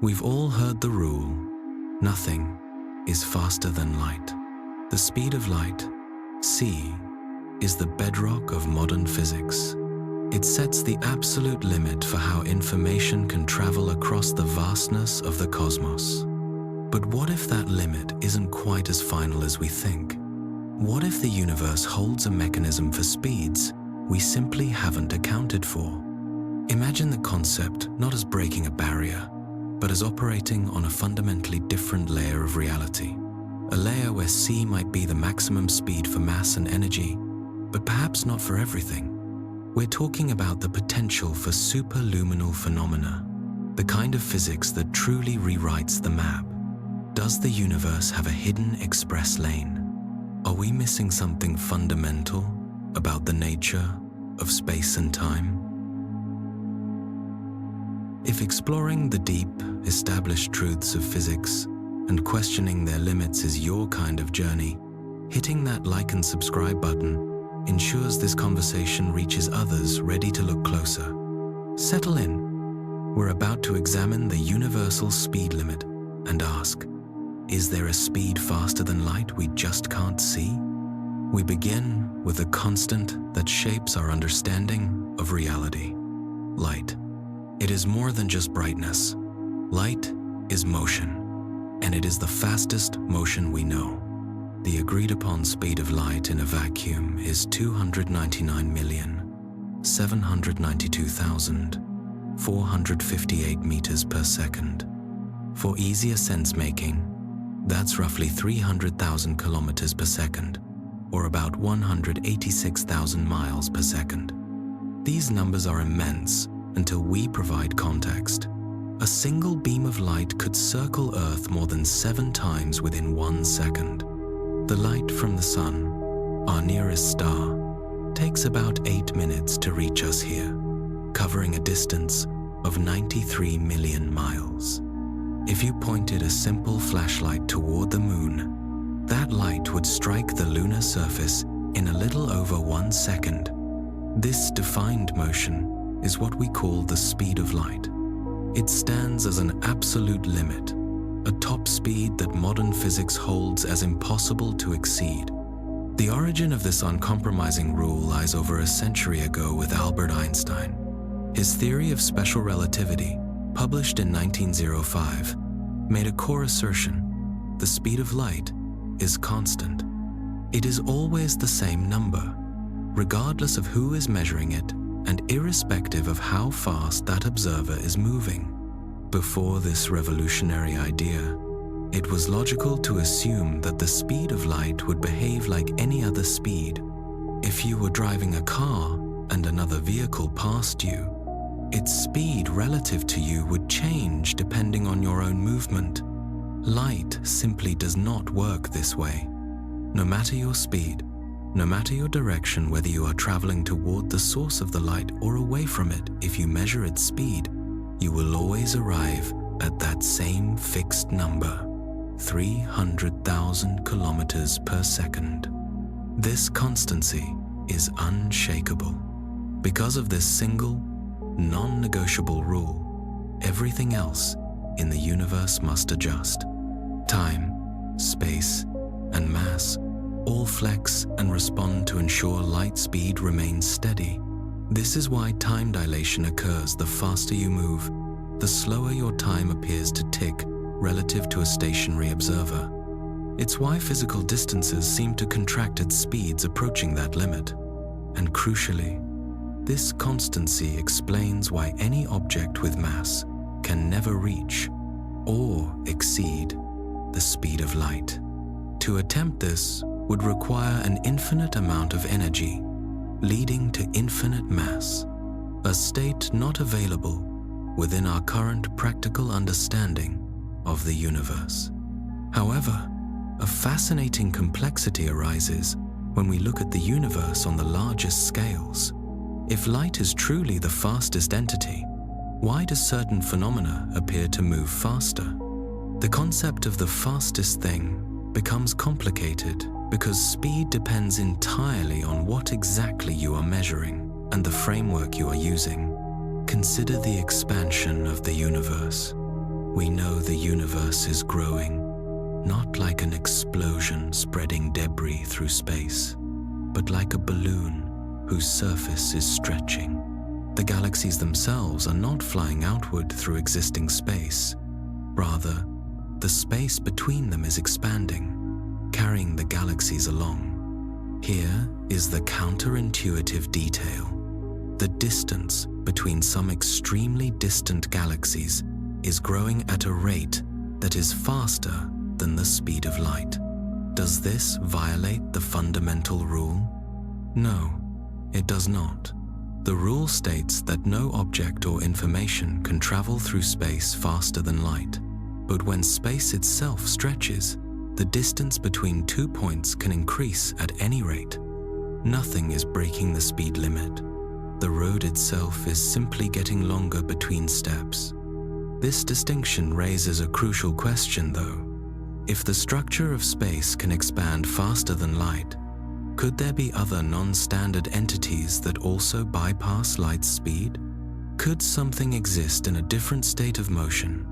We've all heard the rule, nothing is faster than light. The speed of light, c, is the bedrock of modern physics. It sets the absolute limit for how information can travel across the vastness of the cosmos. But what if that limit isn't quite as final as we think? What if the universe holds a mechanism for speeds we simply haven't accounted for? Imagine the concept not as breaking a barrier, but as operating on a fundamentally different layer of reality. A layer where c might be the maximum speed for mass and energy, but perhaps not for everything. We're talking about the potential for superluminal phenomena, the kind of physics that truly rewrites the map. Does the universe have a hidden express lane? Are we missing something fundamental about the nature of space and time? If exploring the deep, established truths of physics and questioning their limits is your kind of journey, hitting that like and subscribe button ensures this conversation reaches others ready to look closer. Settle in. We're about to examine the universal speed limit and ask, is there a speed faster than light we just can't see? We begin with a constant that shapes our understanding of reality: light. It is more than just brightness. Light is motion, and it is the fastest motion we know. The agreed-upon speed of light in a vacuum is 299,792,458 meters per second. For easier sense-making, that's roughly 300,000 kilometers per second, or about 186,000 miles per second. These numbers are immense until we provide context. A single beam of light could circle Earth more than 7 times within 1 second. The light from the sun, our nearest star, takes about 8 minutes to reach us here, covering a distance of 93 million miles. If you pointed a simple flashlight toward the moon, that light would strike the lunar surface in a little over 1 second. This defined motion is what we call the speed of light. It stands as an absolute limit, a top speed that modern physics holds as impossible to exceed. The origin of this uncompromising rule lies over a century ago with Albert Einstein. His theory of special relativity, published in 1905, made a core assertion: the speed of light is constant. It is always the same number, regardless of who is measuring it and irrespective of how fast that observer is moving. Before this revolutionary idea, it was logical to assume that the speed of light would behave like any other speed. If you were driving a car and another vehicle passed you, its speed relative to you would change depending on your own movement. Light simply does not work this way. No matter your speed, no matter your direction, whether you are traveling toward the source of the light or away from it, if you measure its speed, you will always arrive at that same fixed number, 300,000 kilometers per second. This constancy is unshakable. Because of this single, non-negotiable rule, everything else in the universe must adjust. Time, space, and mass all flex and respond to ensure light speed remains steady. This is why time dilation occurs. The faster you move, the slower your time appears to tick relative to a stationary observer. It's why physical distances seem to contract at speeds approaching that limit. And crucially, this constancy explains why any object with mass can never reach or exceed the speed of light. To attempt this would require an infinite amount of energy, leading to infinite mass, a state not available within our current practical understanding of the universe. However, a fascinating complexity arises when we look at the universe on the largest scales. If light is truly the fastest entity, why do certain phenomena appear to move faster? The concept of the fastest thing becomes complicated because speed depends entirely on what exactly you are measuring and the framework you are using. Consider the expansion of the universe. We know the universe is growing, not like an explosion spreading debris through space, but like a balloon whose surface is stretching. The galaxies themselves are not flying outward through existing space. Rather, the space between them is expanding, carrying the galaxies along. Here is the counterintuitive detail. The distance between some extremely distant galaxies is growing at a rate that is faster than the speed of light. Does this violate the fundamental rule? No, it does not. The rule states that no object or information can travel through space faster than light. But when space itself stretches, the distance between 2 points can increase at any rate. Nothing is breaking the speed limit. The road itself is simply getting longer between steps. This distinction raises a crucial question, though. If the structure of space can expand faster than light, could there be other non-standard entities that also bypass light's speed? Could something exist in a different state of motion,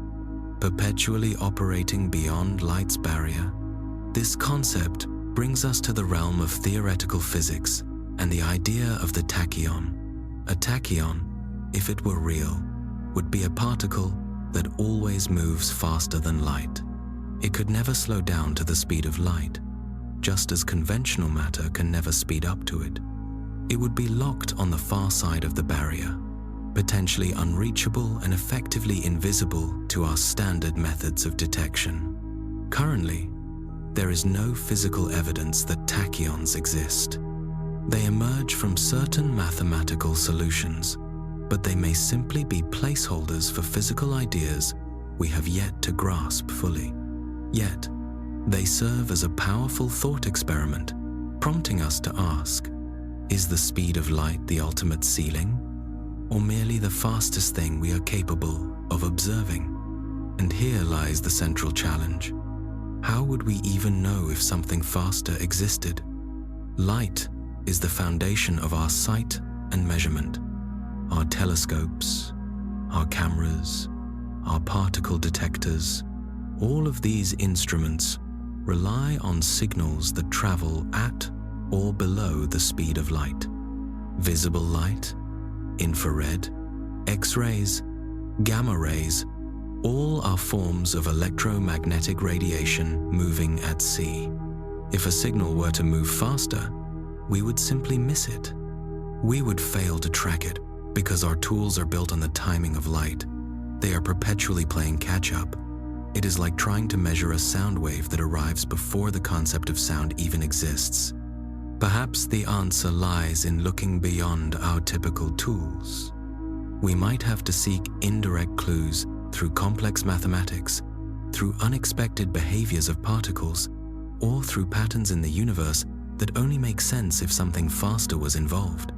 perpetually operating beyond light's barrier? This concept brings us to the realm of theoretical physics and the idea of the tachyon. A tachyon, if it were real, would be a particle that always moves faster than light. It could never slow down to the speed of light, just as conventional matter can never speed up to it. It would be locked on the far side of the barrier, potentially unreachable and effectively invisible to our standard methods of detection. Currently, there is no physical evidence that tachyons exist. They emerge from certain mathematical solutions, but they may simply be placeholders for physical ideas we have yet to grasp fully. Yet, they serve as a powerful thought experiment, prompting us to ask, is the speed of light the ultimate ceiling, or merely the fastest thing we are capable of observing? And here lies the central challenge. How would we even know if something faster existed? Light is the foundation of our sight and measurement. Our telescopes, our cameras, our particle detectors, all of these instruments rely on signals that travel at or below the speed of light. Visible light, infrared, X-rays, gamma rays, all are forms of electromagnetic radiation moving at sea. If a signal were to move faster, we would simply miss it. We would fail to track it because our tools are built on the timing of light. They are perpetually playing catch-up. It is like trying to measure a sound wave that arrives before the concept of sound even exists. Perhaps the answer lies in looking beyond our typical tools. We might have to seek indirect clues through complex mathematics, through unexpected behaviors of particles, or through patterns in the universe that only make sense if something faster was involved.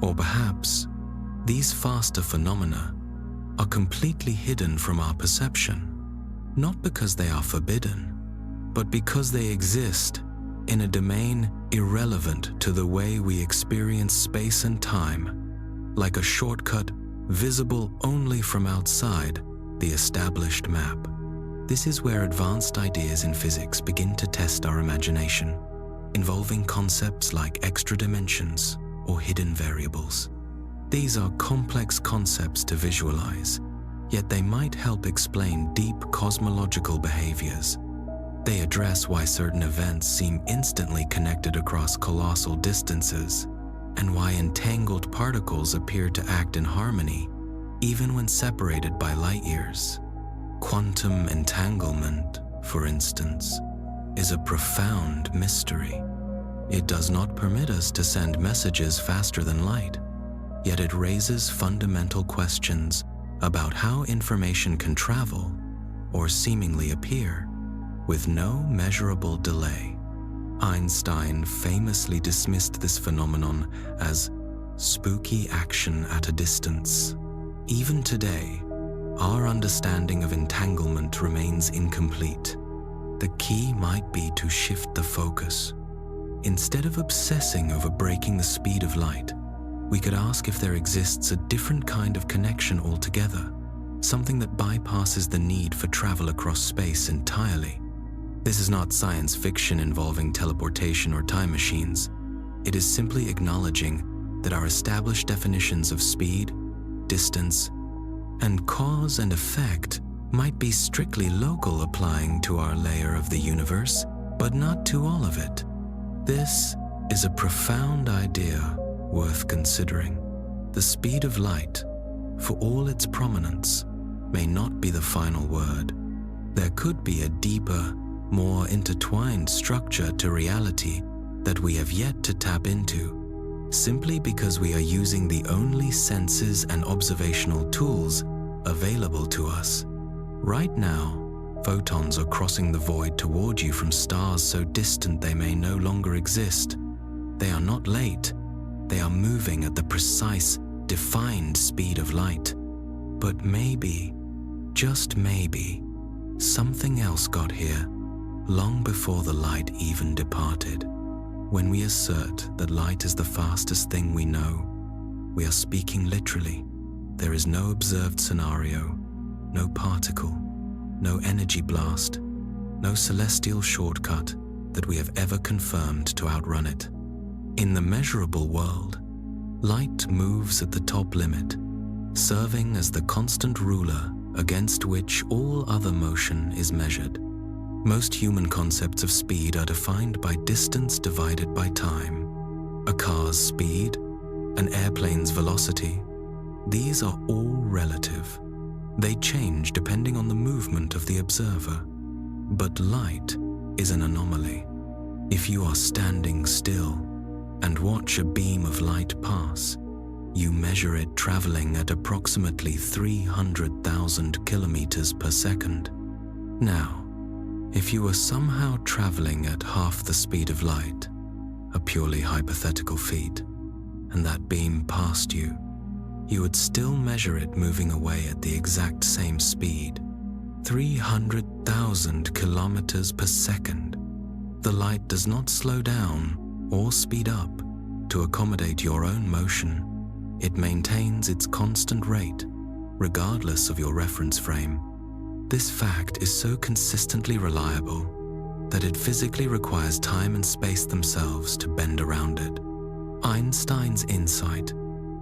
Or perhaps these faster phenomena are completely hidden from our perception, not because they are forbidden, but because they exist in a domain irrelevant to the way we experience space and time, like a shortcut visible only from outside the established map. This is where advanced ideas in physics begin to test our imagination, involving concepts like extra dimensions or hidden variables. These are complex concepts to visualize, yet they might help explain deep cosmological behaviors. They address why certain events seem instantly connected across colossal distances, and why entangled particles appear to act in harmony, even when separated by light years. Quantum entanglement, for instance, is a profound mystery. It does not permit us to send messages faster than light, yet it raises fundamental questions about how information can travel, or seemingly appear, with no measurable delay. Einstein famously dismissed this phenomenon as spooky action at a distance. Even today, our understanding of entanglement remains incomplete. The key might be to shift the focus. Instead of obsessing over breaking the speed of light, we could ask if there exists a different kind of connection altogether, something that bypasses the need for travel across space entirely. This is not science fiction involving teleportation or time machines. It is simply acknowledging that our established definitions of speed, distance, and cause and effect might be strictly local, applying to our layer of the universe, but not to all of it. This is a profound idea worth considering. The speed of light, for all its prominence, may not be the final word. There could be a deeper, more intertwined structure to reality that we have yet to tap into, simply because we are using the only senses and observational tools available to us. Right now, photons are crossing the void toward you from stars so distant they may no longer exist. They are not late. They are moving at the precise, defined speed of light. But maybe, just maybe, something else got here long before the light even departed. When we assert that light is the fastest thing we know, we are speaking literally. There is no observed scenario, no particle, no energy blast, no celestial shortcut that we have ever confirmed to outrun it. In the measurable world, light moves at the top limit, serving as the constant ruler against which all other motion is measured. Most human concepts of speed are defined by distance divided by time. A car's speed, an airplane's velocity, these are all relative. They change depending on the movement of the observer. But light is an anomaly. If you are standing still and watch a beam of light pass, you measure it traveling at approximately 300,000 kilometers per second. Now, if you were somehow traveling at half the speed of light, a purely hypothetical feat, and that beam passed you, you would still measure it moving away at the exact same speed, 300,000 kilometers per second. The light does not slow down or speed up to accommodate your own motion. It maintains its constant rate, regardless of your reference frame. This fact is so consistently reliable that it physically requires time and space themselves to bend around it. Einstein's insight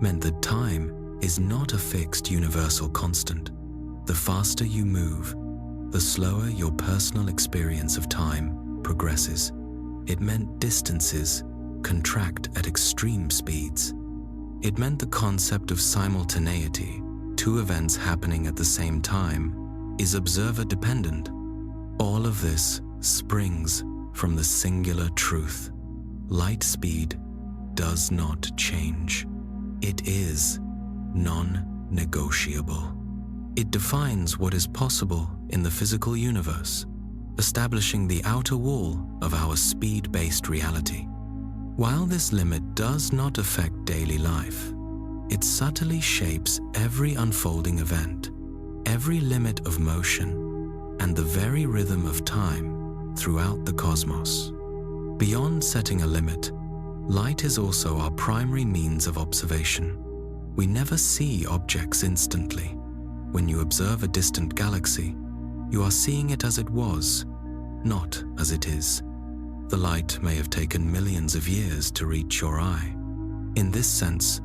meant that time is not a fixed universal constant. The faster you move, the slower your personal experience of time progresses. It meant distances contract at extreme speeds. It meant the concept of simultaneity, two events happening at the same time, is observer-dependent. All of this springs from the singular truth. Light speed does not change. It is non-negotiable. It defines what is possible in the physical universe, establishing the outer wall of our speed-based reality. While this limit does not affect daily life, it subtly shapes every unfolding event, every limit of motion, and the very rhythm of time throughout the cosmos. Beyond setting a limit, light is also our primary means of observation. We never see objects instantly. When you observe a distant galaxy, you are seeing it as it was, not as it is. The light may have taken millions of years to reach your eye. In this sense,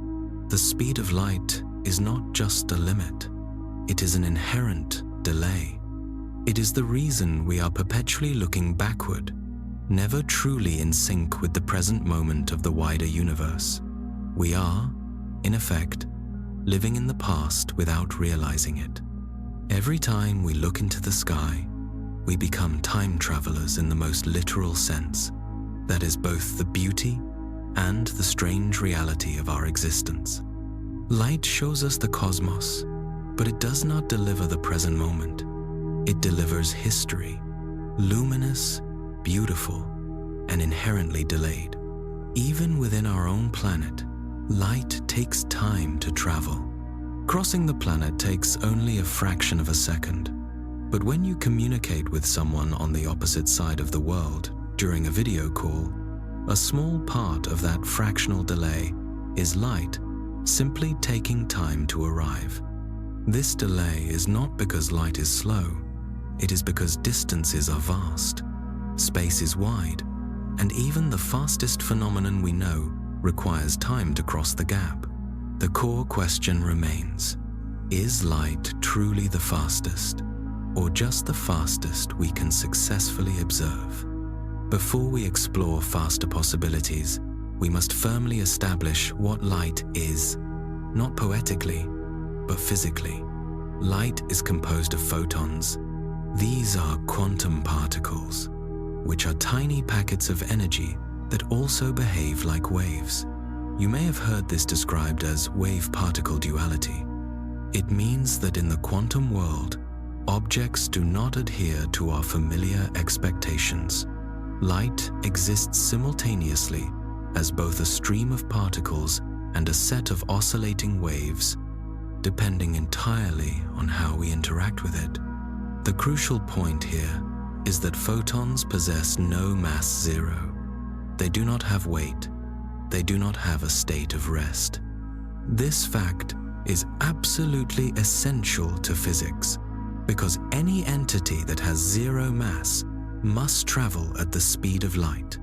the speed of light is not just a limit. It is an inherent delay. It is the reason we are perpetually looking backward, never truly in sync with the present moment of the wider universe. We are, in effect, living in the past without realizing it. Every time we look into the sky, we become time travelers in the most literal sense. That is both the beauty and the strange reality of our existence. Light shows us the cosmos, but it does not deliver the present moment. It delivers history, luminous, beautiful, and inherently delayed. Even within our own planet, light takes time to travel. Crossing the planet takes only a fraction of a second. But when you communicate with someone on the opposite side of the world during a video call, a small part of that fractional delay is light simply taking time to arrive. This delay is not because light is slow, it is because distances are vast, space is wide, and even the fastest phenomenon we know requires time to cross the gap. The core question remains: is light truly the fastest, or just the fastest we can successfully observe? Before we explore faster possibilities, we must firmly establish what light is, not poetically, but physically. Light is composed of photons. These are quantum particles, which are tiny packets of energy that also behave like waves. You may have heard this described as wave-particle duality. It means that in the quantum world, objects do not adhere to our familiar expectations. Light exists simultaneously as both a stream of particles and a set of oscillating waves, depending entirely on how we interact with it. The crucial point here is that photons possess no mass zero. They do not have weight. They do not have a state of rest. This fact is absolutely essential to physics, because any entity that has zero mass must travel at the speed of light.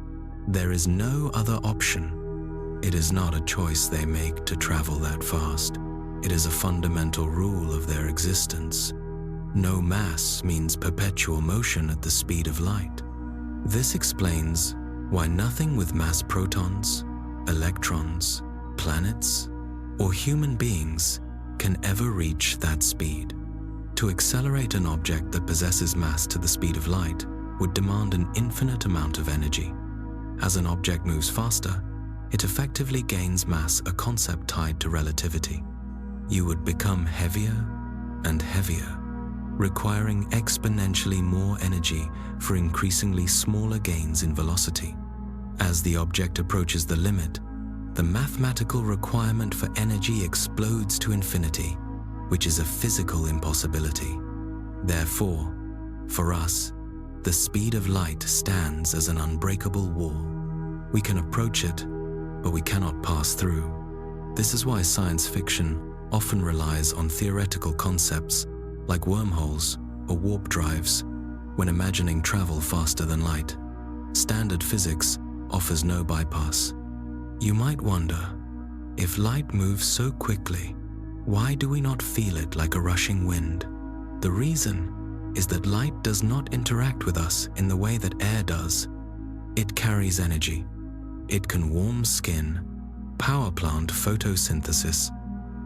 There is no other option. It is not a choice they make to travel that fast. It is a fundamental rule of their existence. No mass means perpetual motion at the speed of light. This explains why nothing with mass protons, electrons, planets, or human beings can ever reach that speed. To accelerate an object that possesses mass to the speed of light would demand an infinite amount of energy. As an object moves faster, it effectively gains mass, a concept tied to relativity. You would become heavier and heavier, requiring exponentially more energy for increasingly smaller gains in velocity. As the object approaches the limit, the mathematical requirement for energy explodes to infinity, which is a physical impossibility. Therefore, for us, the speed of light stands as an unbreakable wall. We can approach it, but we cannot pass through. This is why science fiction often relies on theoretical concepts like wormholes or warp drives when imagining travel faster than light. Standard physics offers no bypass. You might wonder, if light moves so quickly, why do we not feel it like a rushing wind? The reason is that light does not interact with us in the way that air does. It carries energy. It can warm skin, power plant photosynthesis,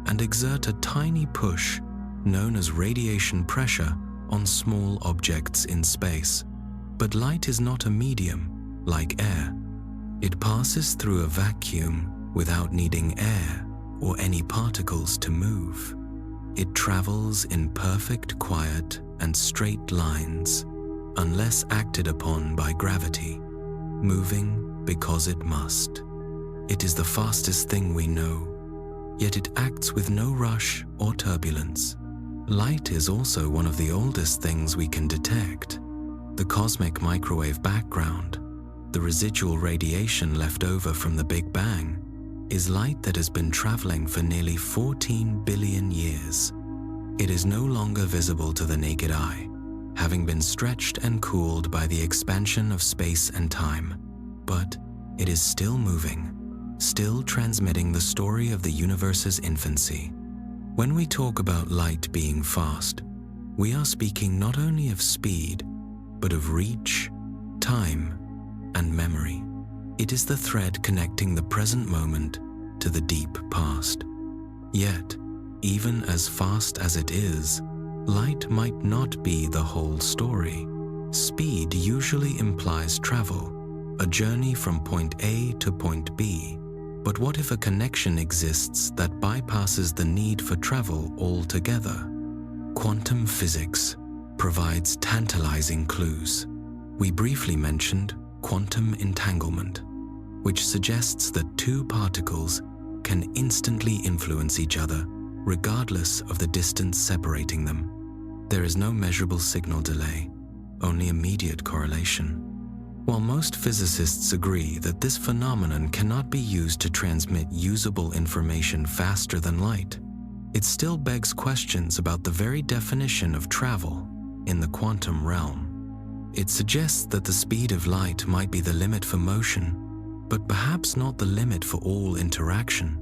and exert a tiny push known as radiation pressure on small objects in space. But light is not a medium like air. It passes through a vacuum without needing air or any particles to move. It travels in perfect quiet and straight lines, unless acted upon by gravity, moving because it must. It is the fastest thing we know, yet it acts with no rush or turbulence. Light is also one of the oldest things we can detect. The cosmic microwave background, the residual radiation left over from the Big Bang, is light that has been traveling for nearly 14 billion years. It is no longer visible to the naked eye, having been stretched and cooled by the expansion of space and time. But it is still moving, still transmitting the story of the universe's infancy. When we talk about light being fast, we are speaking not only of speed, but of reach, time, and memory. It is the thread connecting the present moment to the deep past. Yet, even as fast as it is, light might not be the whole story. Speed usually implies travel, a journey from point A to point B. But what if a connection exists that bypasses the need for travel altogether? Quantum physics provides tantalizing clues. We briefly mentioned quantum entanglement, which suggests that two particles can instantly influence each other, regardless of the distance separating them. There is no measurable signal delay, only immediate correlation. While most physicists agree that this phenomenon cannot be used to transmit usable information faster than light, it still begs questions about the very definition of travel in the quantum realm. It suggests that the speed of light might be the limit for motion, but perhaps not the limit for all interaction.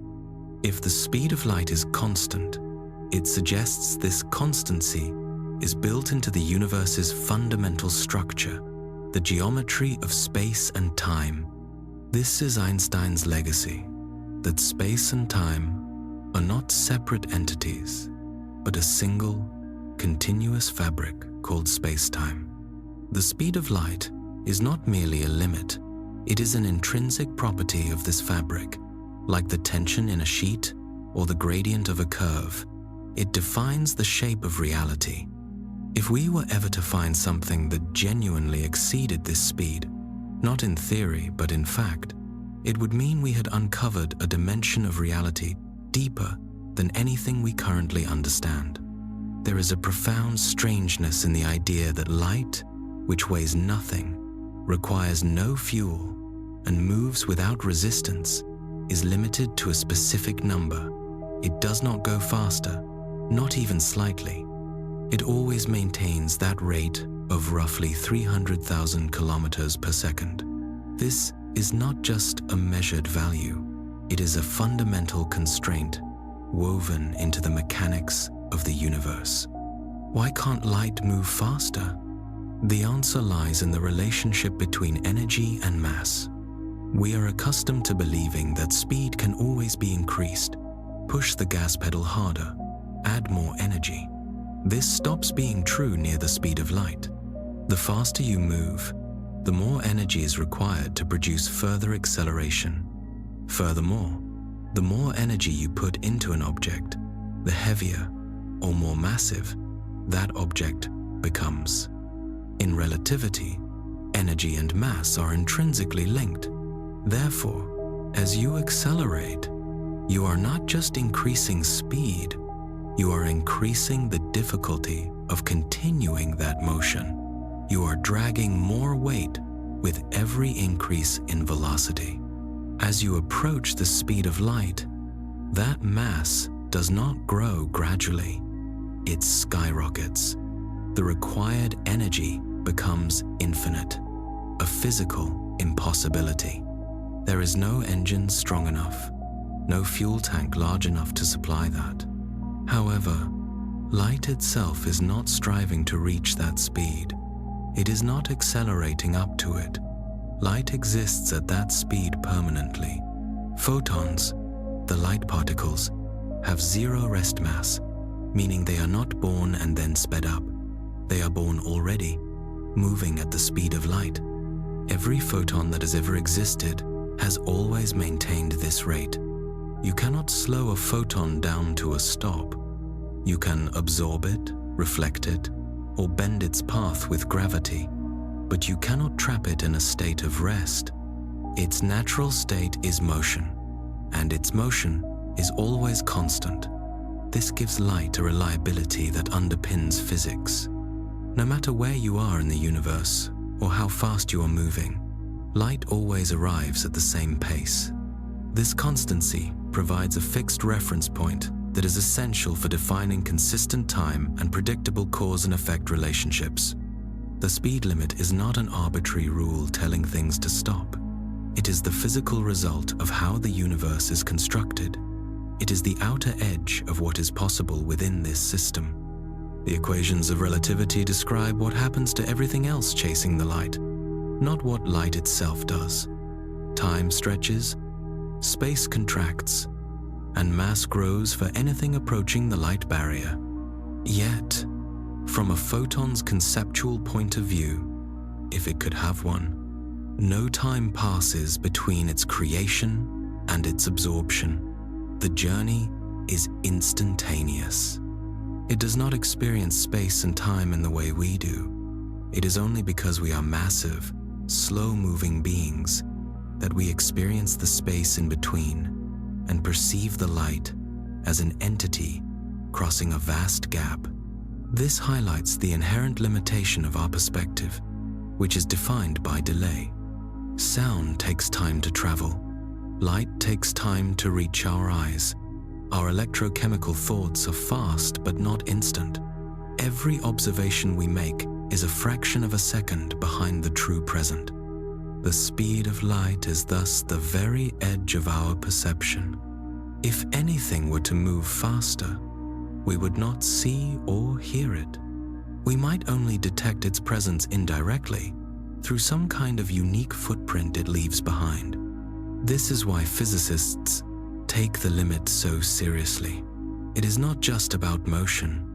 If the speed of light is constant, it suggests this constancy is built into the universe's fundamental structure, the geometry of space and time. This is Einstein's legacy, that space and time are not separate entities, but a single, continuous fabric called space-time. The speed of light is not merely a limit, it is an intrinsic property of this fabric, like the tension in a sheet or the gradient of a curve. It defines the shape of reality. If we were ever to find something that genuinely exceeded this speed, not in theory but in fact, it would mean we had uncovered a dimension of reality deeper than anything we currently understand. There is a profound strangeness in the idea that light, which weighs nothing, requires no fuel, and moves without resistance, is limited to a specific number. It does not go faster, not even slightly. It always maintains that rate of roughly 300,000 kilometers per second. This is not just a measured value, it is a fundamental constraint woven into the mechanics of the universe. Why can't light move faster? The answer lies in the relationship between energy and mass. We are accustomed to believing that speed can always be increased. Push the gas pedal harder, add more energy. This stops being true near the speed of light. The faster you move, the more energy is required to produce further acceleration. Furthermore, the more energy you put into an object, the heavier or more massive that object becomes. In relativity, energy and mass are intrinsically linked. Therefore, as you accelerate, you are not just increasing speed, you are increasing the difficulty of continuing that motion. You are dragging more weight with every increase in velocity. As you approach the speed of light, that mass does not grow gradually. It skyrockets. The required energy becomes infinite, a physical impossibility. There is no engine strong enough, no fuel tank large enough to supply that. However, light itself is not striving to reach that speed. It is not accelerating up to it. Light exists at that speed permanently. Photons, the light particles, have zero rest mass, meaning they are not born and then sped up. They are born already, moving at the speed of light. Every photon that has ever existed has always maintained this rate. You cannot slow a photon down to a stop. You can absorb it, reflect it, or bend its path with gravity, but you cannot trap it in a state of rest. Its natural state is motion, and its motion is always constant. This gives light a reliability that underpins physics. No matter where you are in the universe, or how fast you are moving, light always arrives at the same pace. This constancy provides a fixed reference point that is essential for defining consistent time and predictable cause and effect relationships. The speed limit is not an arbitrary rule telling things to stop. It is the physical result of how the universe is constructed. It is the outer edge of what is possible within this system. The equations of relativity describe what happens to everything else chasing the light, not what light itself does. Time stretches, space contracts, and mass grows for anything approaching the light barrier. Yet, from a photon's conceptual point of view, if it could have one, no time passes between its creation and its absorption. The journey is instantaneous. It does not experience space and time in the way we do. It is only because we are massive, slow-moving beings that we experience the space in between and perceive the light as an entity crossing a vast gap. This highlights the inherent limitation of our perspective, which is defined by delay. Sound takes time to travel. Light takes time to reach our eyes. Our electrochemical thoughts are fast but not instant. Every observation we make is a fraction of a second behind the true present. The speed of light is thus the very edge of our perception. If anything were to move faster, we would not see or hear it. We might only detect its presence indirectly through some kind of unique footprint it leaves behind. This is why physicists take the limit so seriously. It is not just about motion,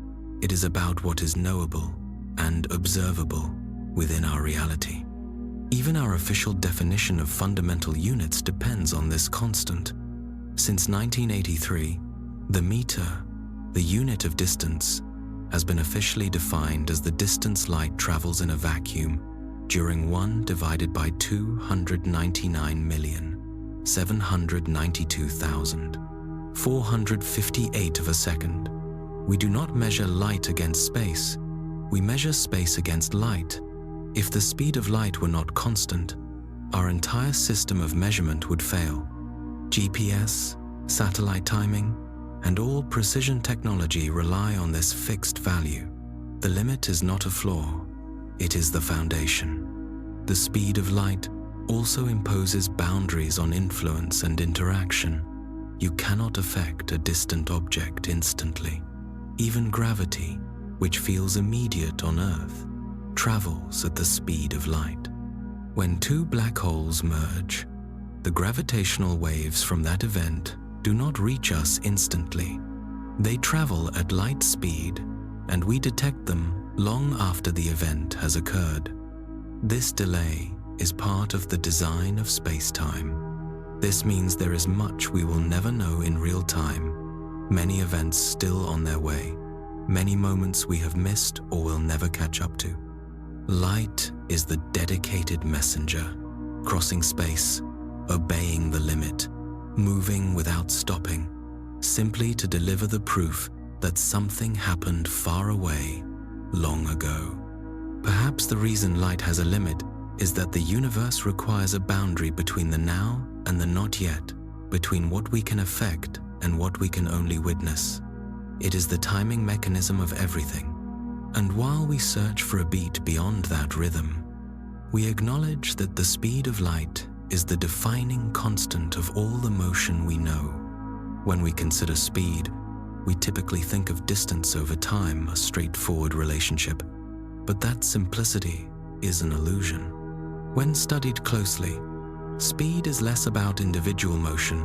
it is about what is knowable and observable within our reality. Even our official definition of fundamental units depends on this constant. Since 1983, the meter, the unit of distance, has been officially defined as the distance light travels in a vacuum during 1 divided by 299,792,458 of a second. We do not measure light against space, we measure space against light. If the speed of light were not constant, our entire system of measurement would fail. GPS, satellite timing, and all precision technology rely on this fixed value. The limit is not a flaw, it is the foundation. The speed of light also imposes boundaries on influence and interaction. You cannot affect a distant object instantly. Even gravity, which feels immediate on Earth, travels at the speed of light. When two black holes merge, the gravitational waves from that event do not reach us instantly. They travel at light speed, and we detect them long after the event has occurred. This delay is part of the design of space-time. This means there is much we will never know in real time, many events still on their way, many moments we have missed or will never catch up to. Light is the dedicated messenger, crossing space, obeying the limit, moving without stopping, simply to deliver the proof that something happened far away, long ago. Perhaps the reason light has a limit is that the universe requires a boundary between the now and the not yet, between what we can affect and what we can only witness. It is the timing mechanism of everything. And while we search for a beat beyond that rhythm, we acknowledge that the speed of light is the defining constant of all the motion we know. When we consider speed, we typically think of distance over time, a straightforward relationship. But that simplicity is an illusion. When studied closely, speed is less about individual motion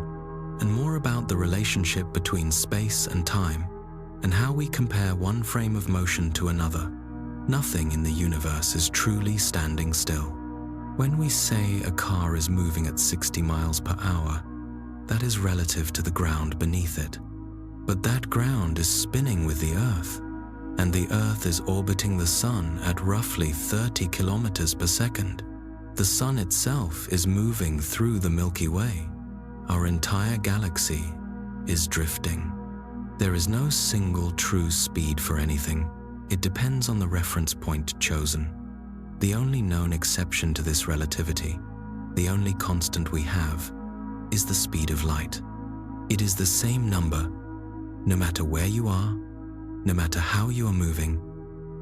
and more about the relationship between space and time and how we compare one frame of motion to another. Nothing in the universe is truly standing still. When we say a car is moving at 60 miles per hour, that is relative to the ground beneath it. But that ground is spinning with the Earth, and the Earth is orbiting the Sun at roughly 30 kilometers per second. The Sun itself is moving through the Milky Way. Our entire galaxy is drifting. There is no single true speed for anything. It depends on the reference point chosen. The only known exception to this relativity, the only constant we have, is the speed of light. It is the same number, no matter where you are, no matter how you are moving,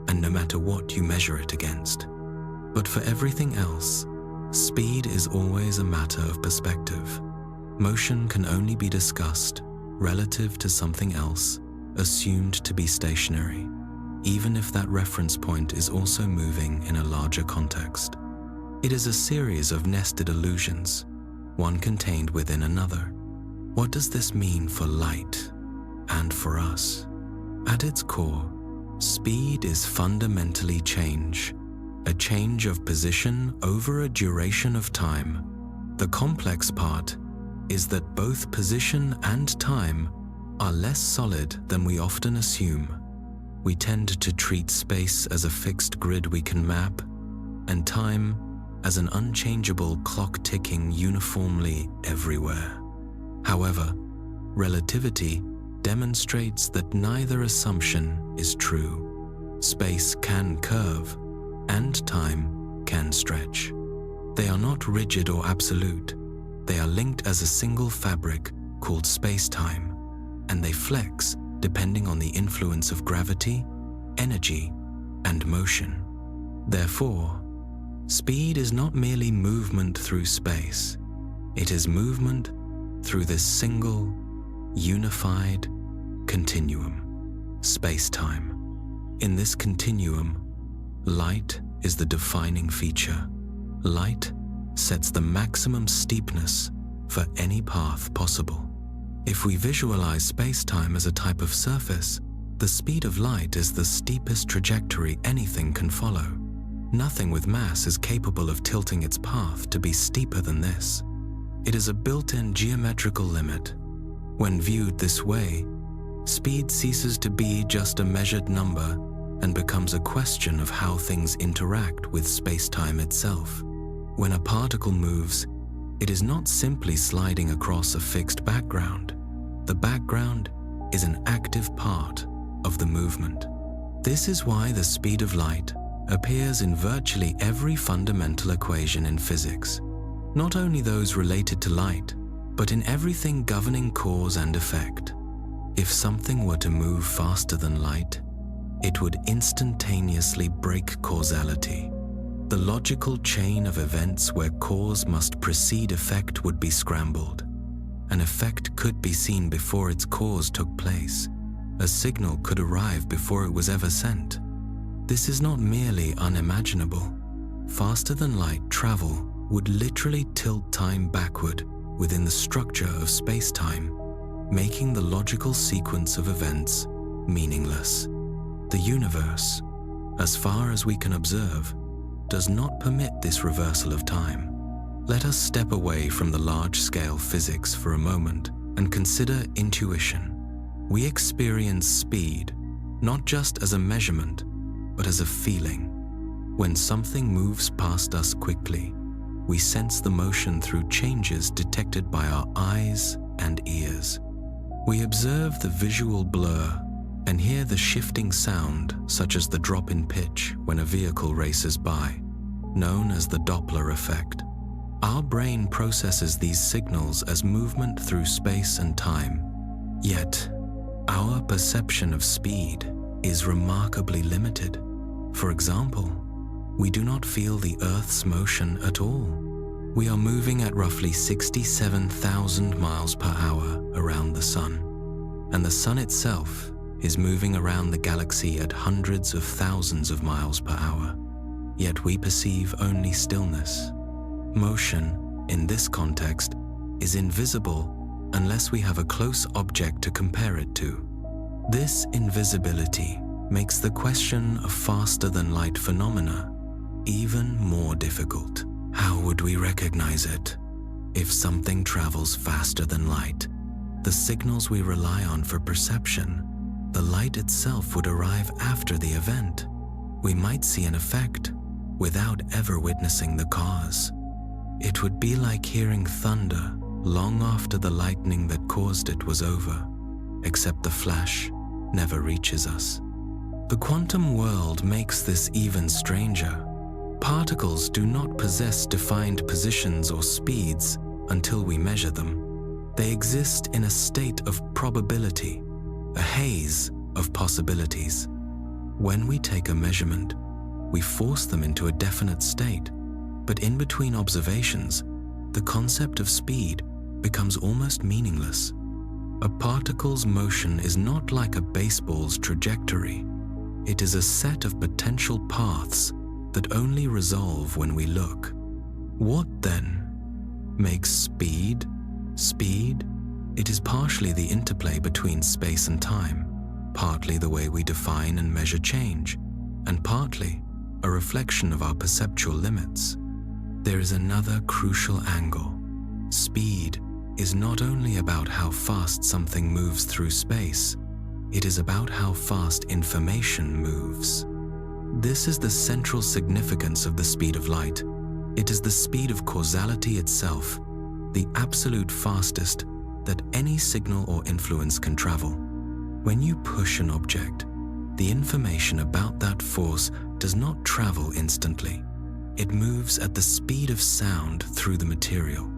and no matter what you measure it against. But for everything else, speed is always a matter of perspective. Motion can only be discussed relative to something else, assumed to be stationary, even if that reference point is also moving in a larger context. It is a series of nested illusions, one contained within another. What does this mean for light and for us? At its core, speed is fundamentally change, a change of position over a duration of time. The complex part is that both position and time are less solid than we often assume. We tend to treat space as a fixed grid we can map, and time as an unchangeable clock ticking uniformly everywhere. However, relativity demonstrates that neither assumption is true. Space can curve, and time can stretch. They are not rigid or absolute. They are linked as a single fabric called space-time. and they flex depending on the influence of gravity, energy, and motion. Therefore, speed is not merely movement through space. It is movement through this single, unified continuum, space-time. In this continuum, light is the defining feature. Light sets the maximum steepness for any path possible. If we visualize space-time as a type of surface, the speed of light is the steepest trajectory anything can follow. Nothing with mass is capable of tilting its path to be steeper than this. It is a built-in geometrical limit. When viewed this way, speed ceases to be just a measured number and becomes a question of how things interact with space-time itself. When a particle moves, it is not simply sliding across a fixed background. The background is an active part of the movement. This is why the speed of light appears in virtually every fundamental equation in physics, not only those related to light, but in everything governing cause and effect. If something were to move faster than light, it would instantaneously break causality. The logical chain of events where cause must precede effect would be scrambled. An effect could be seen before its cause took place. A signal could arrive before it was ever sent. This is not merely unimaginable. Faster than light travel would literally tilt time backward within the structure of space-time, making the logical sequence of events meaningless. The universe, as far as we can observe, does not permit this reversal of time. Let us step away from the large-scale physics for a moment and consider intuition. We experience speed not just as a measurement, but as a feeling. When something moves past us quickly, we sense the motion through changes detected by our eyes and ears. We observe the visual blur and hear the shifting sound, such as the drop in pitch when a vehicle races by, known as the Doppler effect. Our brain processes these signals as movement through space and time. Yet, our perception of speed is remarkably limited. For example, we do not feel the Earth's motion at all. We are moving at roughly 67,000 miles per hour around the Sun, and the Sun itself is moving around the galaxy at hundreds of thousands of miles per hour. Yet we perceive only stillness. Motion, in this context, is invisible unless we have a close object to compare it to. This invisibility makes the question of faster-than-light phenomena even more difficult. How would we recognize it? If something travels faster than light, the signals we rely on for perception, the light itself would arrive after the event. We might see an effect without ever witnessing the cause. It would be like hearing thunder long after the lightning that caused it was over, except the flash never reaches us. The quantum world makes this even stranger. Particles do not possess defined positions or speeds until we measure them. They exist in a state of probability, a haze of possibilities. When we take a measurement, we force them into a definite state, but in between observations, the concept of speed becomes almost meaningless. A particle's motion is not like a baseball's trajectory. It is a set of potential paths that only resolve when we look. What then makes speed speed? It is partially the interplay between space and time, partly the way we define and measure change, and partly a reflection of our perceptual limits. There is another crucial angle. Speed is not only about how fast something moves through space, it is about how fast information moves. This is the central significance of the speed of light. It is the speed of causality itself, the absolute fastest that any signal or influence can travel. When you push an object, the information about that force does not travel instantly. It moves at the speed of sound through the material.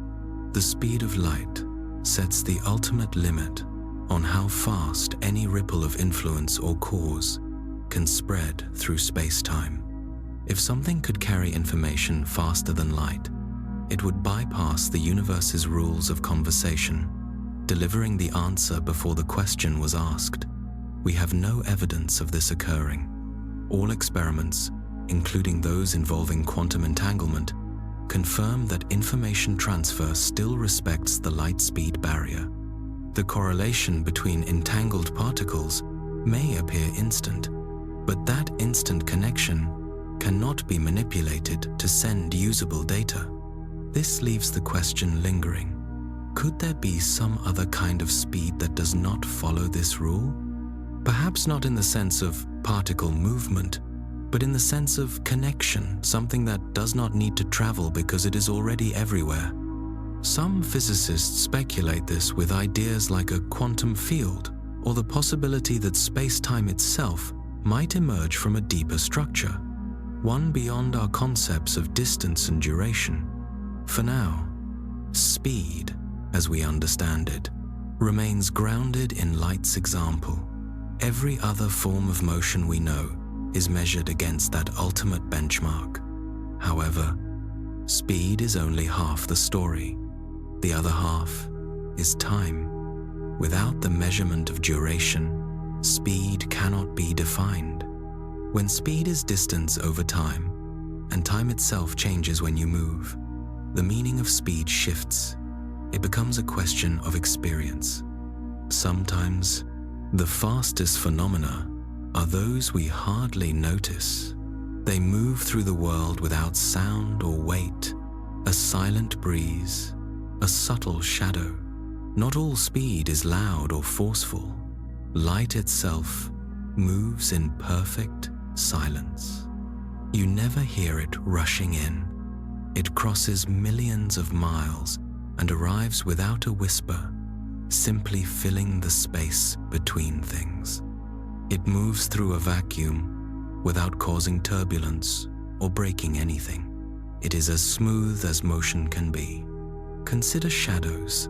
The speed of light sets the ultimate limit on how fast any ripple of influence or cause can spread through space-time. If something could carry information faster than light, it would bypass the universe's rules of conversation, delivering the answer before the question was asked. We have no evidence of this occurring. All experiments, including those involving quantum entanglement, confirm that information transfer still respects the light-speed barrier. The correlation between entangled particles may appear instant, but that instant connection cannot be manipulated to send usable data. This leaves the question lingering. Could there be some other kind of speed that does not follow this rule? Perhaps not in the sense of particle movement, but in the sense of connection, something that does not need to travel because it is already everywhere. Some physicists speculate this with ideas like a quantum field, or the possibility that space-time itself might emerge from a deeper structure, one beyond our concepts of distance and duration. For now, speed, as we understand it, remains grounded in light's example. Every other form of motion we know is measured against that ultimate benchmark. However, speed is only half the story. The other half is time. Without the measurement of duration, speed cannot be defined. When speed is distance over time, and time itself changes when you move, the meaning of speed shifts. It becomes a question of experience. Sometimes, the fastest phenomena are those we hardly notice. They move through the world without sound or weight, a silent breeze, a subtle shadow. Not all speed is loud or forceful. Light itself moves in perfect silence. You never hear it rushing in. It crosses millions of miles and arrives without a whisper, simply filling the space between things. It moves through a vacuum without causing turbulence or breaking anything. It is as smooth as motion can be. Consider shadows.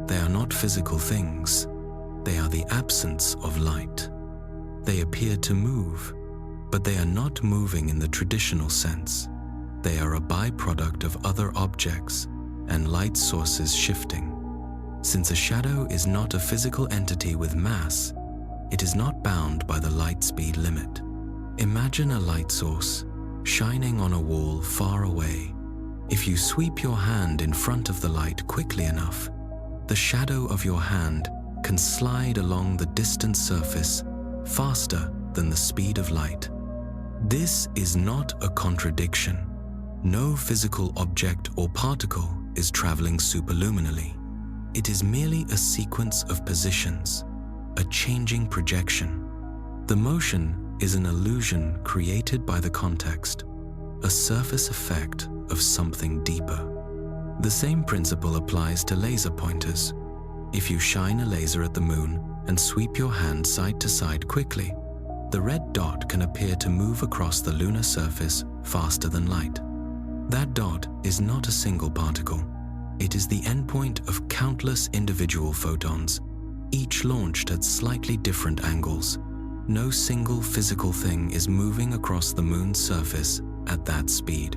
They are not physical things. They are the absence of light. They appear to move, but they are not moving in the traditional sense. They are a byproduct of other objects and light sources shifting. Since a shadow is not a physical entity with mass, it is not bound by the light speed limit. Imagine a light source shining on a wall far away. If you sweep your hand in front of the light quickly enough, the shadow of your hand can slide along the distant surface faster than the speed of light. This is not a contradiction. No physical object or particle is traveling superluminally. It is merely a sequence of positions, a changing projection. The motion is an illusion created by the context, a surface effect of something deeper. The same principle applies to laser pointers. If you shine a laser at the moon and sweep your hand side to side quickly, the red dot can appear to move across the lunar surface faster than light. That dot is not a single particle. It is the endpoint of countless individual photons, each launched at slightly different angles. No single physical thing is moving across the moon's surface at that speed.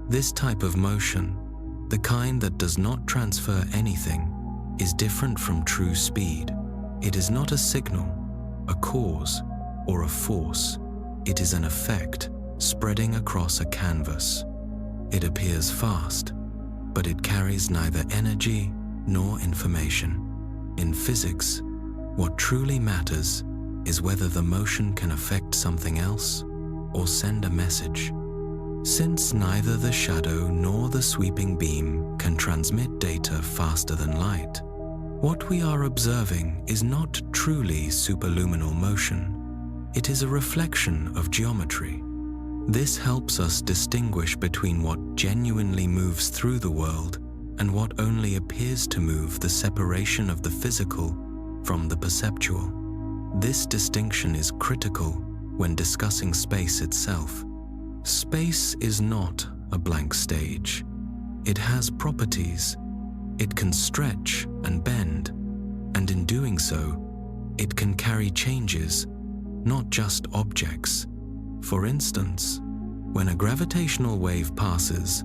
This type of motion, the kind that does not transfer anything, is different from true speed. It is not a signal, a cause, or a force. It is an effect spreading across a canvas. It appears fast, but it carries neither energy nor information. In physics, what truly matters is whether the motion can affect something else or send a message. Since neither the shadow nor the sweeping beam can transmit data faster than light, what we are observing is not truly superluminal motion. It is a reflection of geometry. This helps us distinguish between what genuinely moves through the world and what only appears to move, the separation of the physical from the perceptual. This distinction is critical when discussing space itself. Space is not a blank stage. It has properties. It can stretch and bend. And in doing so, it can carry changes, not just objects. For instance, when a gravitational wave passes,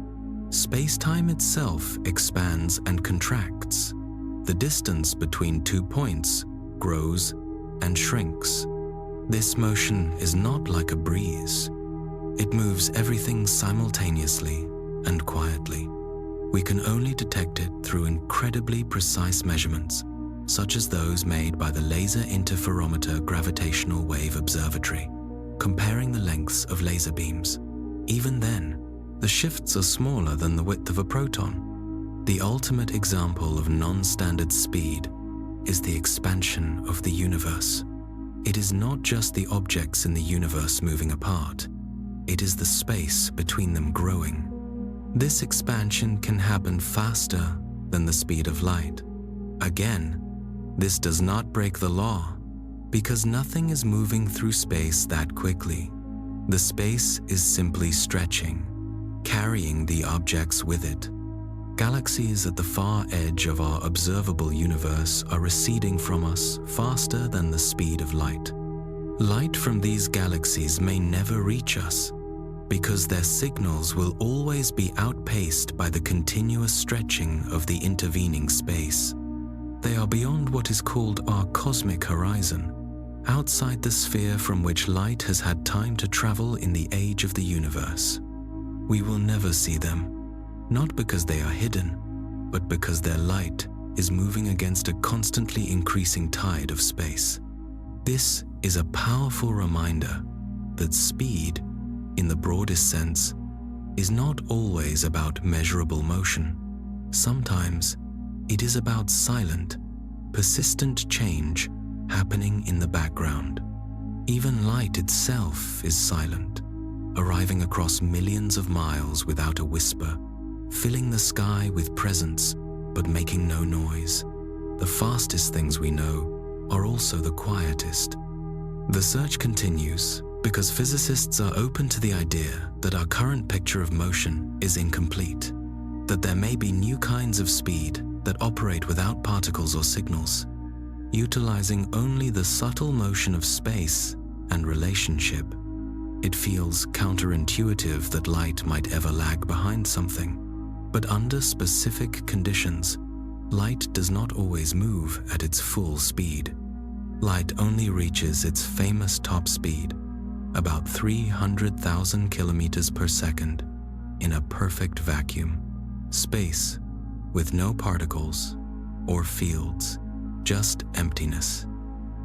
space-time itself expands and contracts. The distance between 2 points grows and shrinks. This motion is not like a breeze. It moves everything simultaneously and quietly. We can only detect it through incredibly precise measurements, such as those made by the Laser Interferometer Gravitational Wave Observatory, comparing the lengths of laser beams. Even then, the shifts are smaller than the width of a proton. The ultimate example of non-standard speed is the expansion of the universe. It is not just the objects in the universe moving apart. It is the space between them growing. This expansion can happen faster than the speed of light. Again, this does not break the law, because nothing is moving through space that quickly. The space is simply stretching, carrying the objects with it. Galaxies at the far edge of our observable universe are receding from us faster than the speed of light. Light from these galaxies may never reach us, because their signals will always be outpaced by the continuous stretching of the intervening space. They are beyond what is called our cosmic horizon, outside the sphere from which light has had time to travel in the age of the universe. We will never see them, not because they are hidden, but because their light is moving against a constantly increasing tide of space. This is a powerful reminder that speed, in the broadest sense, is not always about measurable motion. Sometimes it is about silent, persistent change happening in the background. Even light itself is silent, arriving across millions of miles without a whisper, filling the sky with presence but making no noise. The fastest things we know are also the quietest. The search continues because physicists are open to the idea that our current picture of motion is incomplete, that there may be new kinds of speed that operate without particles or signals, utilizing only the subtle motion of space and relationship. It feels counterintuitive that light might ever lag behind something, but under specific conditions, light does not always move at its full speed. Light only reaches its famous top speed, about 300,000 kilometers per second, in a perfect vacuum. Space, with no particles or fields, just emptiness.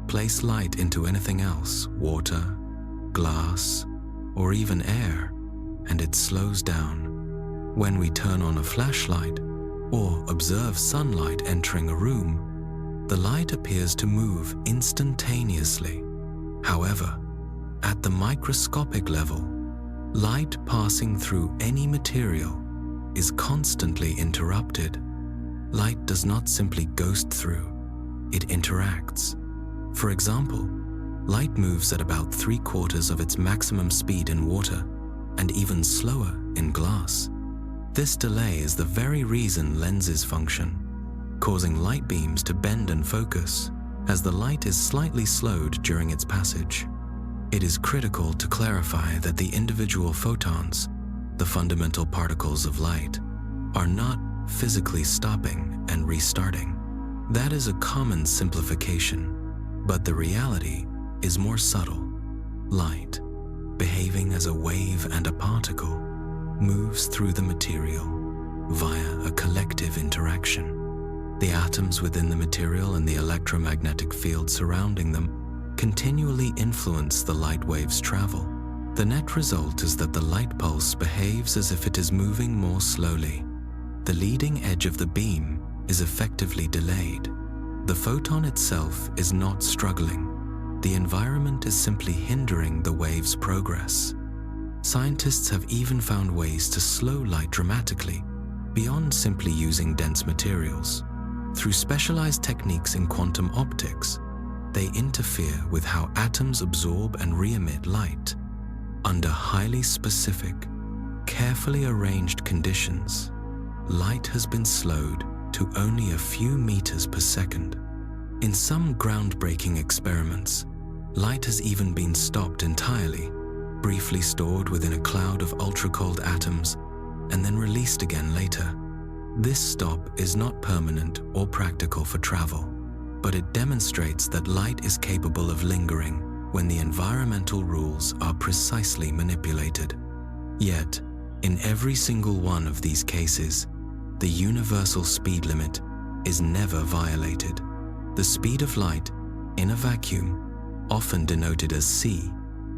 Place light into anything else, water, glass, or even air, and it slows down. When we turn on a flashlight or observe sunlight entering a room, the light appears to move instantaneously. However, at the microscopic level, light passing through any material is constantly interrupted. Light does not simply ghost through, it interacts. For example, light moves at about 3/4 of its maximum speed in water, and even slower in glass. This delay is the very reason lenses function, causing light beams to bend and focus, as the light is slightly slowed during its passage. It is critical to clarify that the individual photons, the fundamental particles of light, are not physically stopping and restarting. That is a common simplification, but the reality is more subtle. Light, behaving as a wave and a particle, moves through the material via a collective interaction. The atoms within the material and the electromagnetic field surrounding them continually influence the light wave's travel. The net result is that the light pulse behaves as if it is moving more slowly. The leading edge of the beam is effectively delayed. The photon itself is not struggling. The environment is simply hindering the wave's progress. Scientists have even found ways to slow light dramatically, beyond simply using dense materials. Through specialized techniques in quantum optics, they interfere with how atoms absorb and re-emit light. Under highly specific, carefully arranged conditions, light has been slowed to only a few meters per second. In some groundbreaking experiments, light has even been stopped entirely, briefly stored within a cloud of ultra-cold atoms, and then released again later. This stop is not permanent or practical for travel, but it demonstrates that light is capable of lingering when the environmental rules are precisely manipulated. Yet, in every single one of these cases, the universal speed limit is never violated. The speed of light in a vacuum, often denoted as c,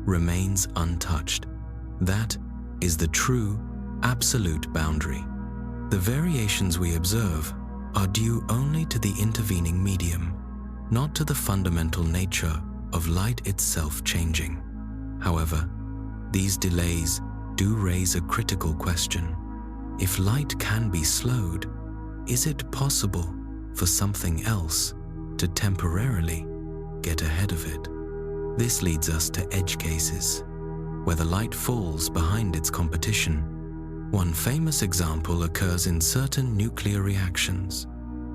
remains untouched. That is the true, absolute boundary. The variations we observe are due only to the intervening medium, not to the fundamental nature of light itself changing. However, these delays do raise a critical question. If light can be slowed, is it possible for something else to temporarily get ahead of it? This leads us to edge cases, where the light falls behind its competition. One famous example occurs in certain nuclear reactions,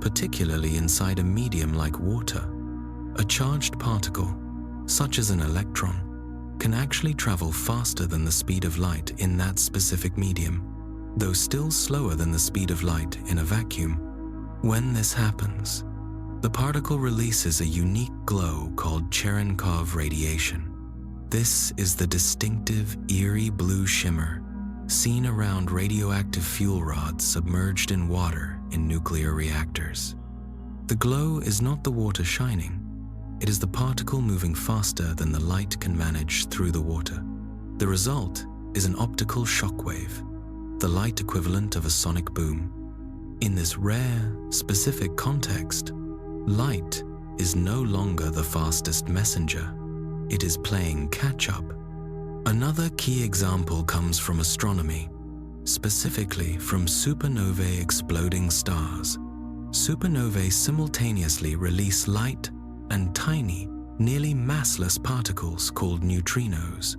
particularly inside a medium like water. A charged particle, such as an electron, can actually travel faster than the speed of light in that specific medium, though still slower than the speed of light in a vacuum. When this happens, the particle releases a unique glow called Cherenkov radiation. This is the distinctive, eerie blue shimmer seen around radioactive fuel rods submerged in water in nuclear reactors. The glow is not the water shining. It is the particle moving faster than the light can manage through the water. The result is an optical shock wave, the light equivalent of a sonic boom. In this rare, specific context, light is no longer the fastest messenger. It is playing catch-up. Another key example comes from astronomy, specifically from supernovae exploding stars. Supernovae simultaneously release light and tiny, nearly massless particles called neutrinos.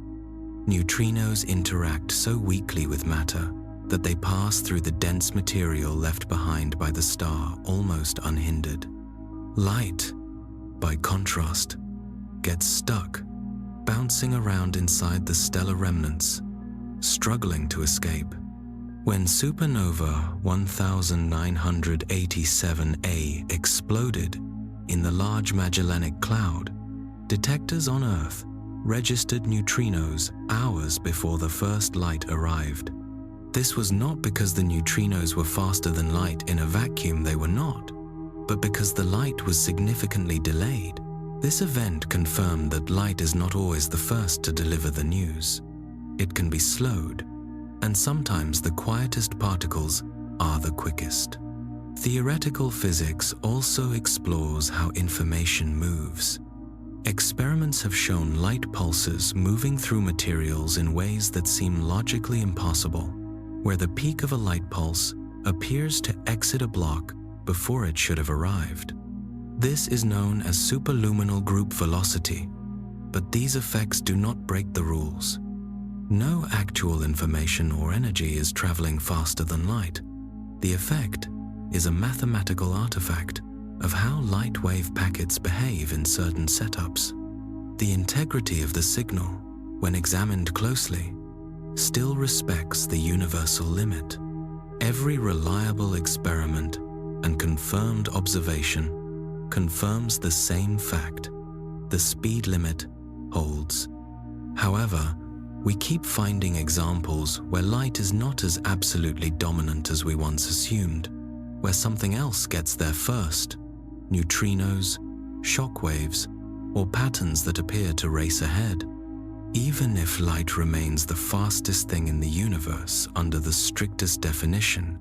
Neutrinos interact so weakly with matter that they pass through the dense material left behind by the star almost unhindered. Light, by contrast, gets stuck, bouncing around inside the stellar remnants, struggling to escape. When supernova 1987A exploded in the Large Magellanic Cloud, detectors on Earth registered neutrinos hours before the first light arrived. This was not because the neutrinos were faster than light in a vacuum, they were not, but because the light was significantly delayed. This event confirmed that light is not always the first to deliver the news. It can be slowed, and sometimes the quietest particles are the quickest. Theoretical physics also explores how information moves. Experiments have shown light pulses moving through materials in ways that seem logically impossible, where the peak of a light pulse appears to exit a block before it should have arrived. This is known as superluminal group velocity, but these effects do not break the rules. No actual information or energy is traveling faster than light. The effect is a mathematical artifact of how light wave packets behave in certain setups. The integrity of the signal, when examined closely, still respects the universal limit. Every reliable experiment and confirmed observation confirms the same fact: the speed limit holds. However, we keep finding examples where light is not as absolutely dominant as we once assumed, where something else gets there first: neutrinos, shock waves, or patterns that appear to race ahead. Even if light remains the fastest thing in the universe under the strictest definition,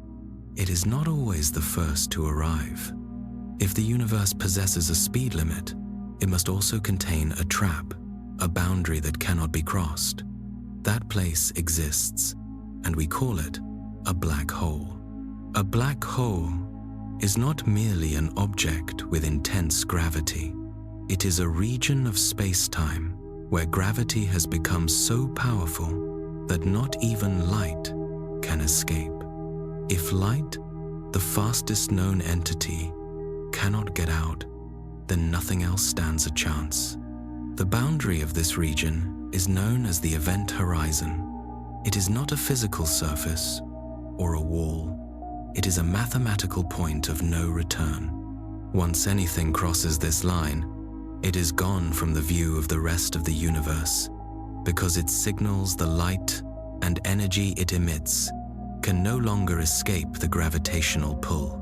it is not always the first to arrive. If the universe possesses a speed limit, it must also contain a trap, a boundary that cannot be crossed. That place exists, and we call it a black hole. A black hole is not merely an object with intense gravity. It is a region of space-time where gravity has become so powerful that not even light can escape. If light, the fastest known entity, cannot get out, then nothing else stands a chance. The boundary of this region is known as the event horizon. It is not a physical surface or a wall. It is a mathematical point of no return. Once anything crosses this line, it is gone from the view of the rest of the universe, because its signals, the light and energy it emits, can no longer escape the gravitational pull.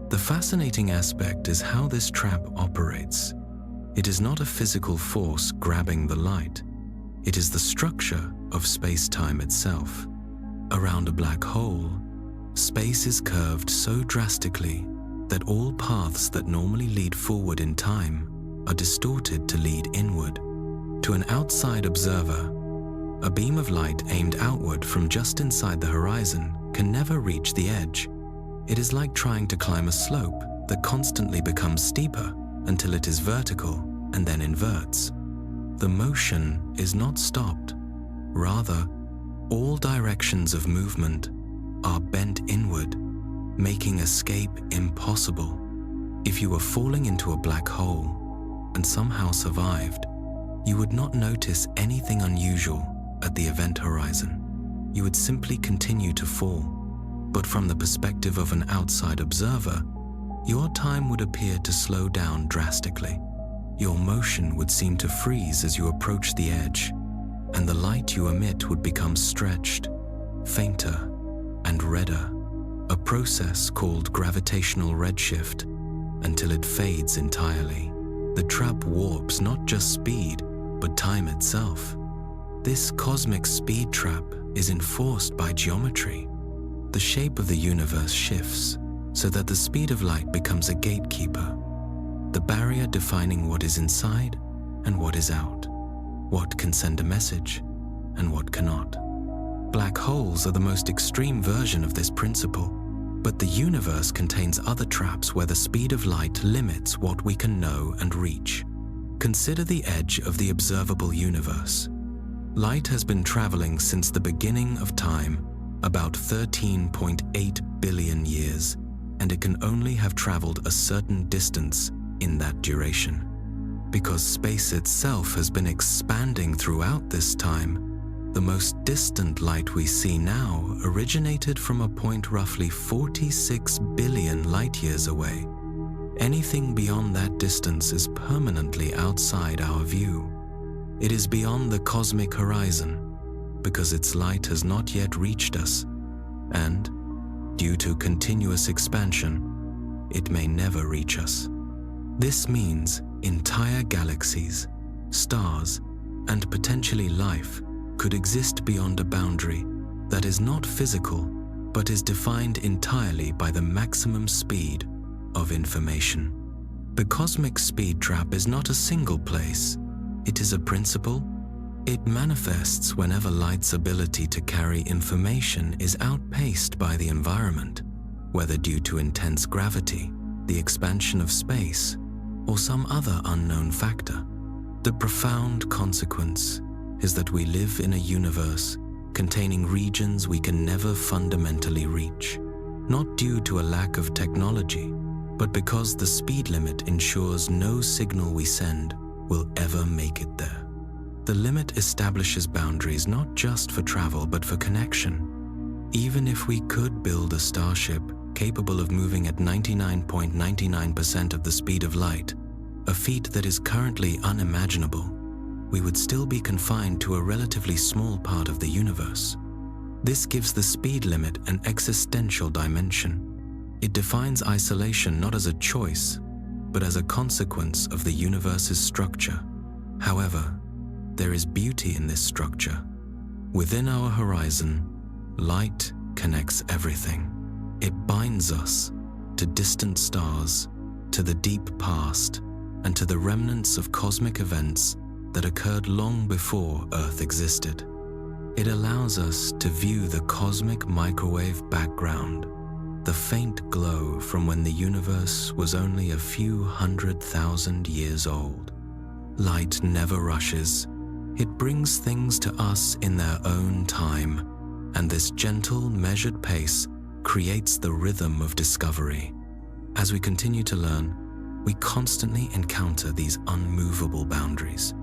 The fascinating aspect is how this trap operates. It is not a physical force grabbing the light. It is the structure of space-time itself. Around a black hole, space is curved so drastically that all paths that normally lead forward in time are distorted to lead inward. To an outside observer, a beam of light aimed outward from just inside the horizon can never reach the edge. It is like trying to climb a slope that constantly becomes steeper until it is vertical and then inverts. The motion is not stopped. Rather, all directions of movement are bent inward, making escape impossible. If you were falling into a black hole and somehow survived, you would not notice anything unusual at the event horizon. You would simply continue to fall. But from the perspective of an outside observer, your time would appear to slow down drastically. Your motion would seem to freeze as you approach the edge, and the light you emit would become stretched, fainter, and redder, a process called gravitational redshift, until it fades entirely. The trap warps not just speed, but time itself. This cosmic speed trap is enforced by geometry. The shape of the universe shifts so that the speed of light becomes a gatekeeper, the barrier defining what is inside and what is out, what can send a message and what cannot. Black holes are the most extreme version of this principle, but the universe contains other traps where the speed of light limits what we can know and reach. Consider the edge of the observable universe. Light has been traveling since the beginning of time, about 13.8 billion years, and it can only have traveled a certain distance in that duration. Because space itself has been expanding throughout this time, the most distant light we see now originated from a point roughly 46 billion light-years away. Anything beyond that distance is permanently outside our view. It is beyond the cosmic horizon, because its light has not yet reached us, and, due to continuous expansion, it may never reach us. This means entire galaxies, stars, and potentially life could exist beyond a boundary that is not physical, but is defined entirely by the maximum speed of information. The cosmic speed trap is not a single place. It is a principle. It manifests whenever light's ability to carry information is outpaced by the environment, whether due to intense gravity, the expansion of space, or some other unknown factor. The profound consequence is that we live in a universe containing regions we can never fundamentally reach, not due to a lack of technology, but because the speed limit ensures no signal we send will ever make it there. The limit establishes boundaries not just for travel but for connection. Even if we could build a starship capable of moving at 99.99% of the speed of light, a feat that is currently unimaginable, we would still be confined to a relatively small part of the universe. This gives the speed limit an existential dimension. It defines isolation not as a choice, but as a consequence of the universe's structure. However, there is beauty in this structure. Within our horizon, light connects everything. It binds us to distant stars, to the deep past, and to the remnants of cosmic events that occurred long before Earth existed. It allows us to view the cosmic microwave background, the faint glow from when the universe was only a few 100,000 years old. Light never rushes. It brings things to us in their own time, and this gentle, measured pace creates the rhythm of discovery. As we continue to learn, we constantly encounter these unmovable boundaries.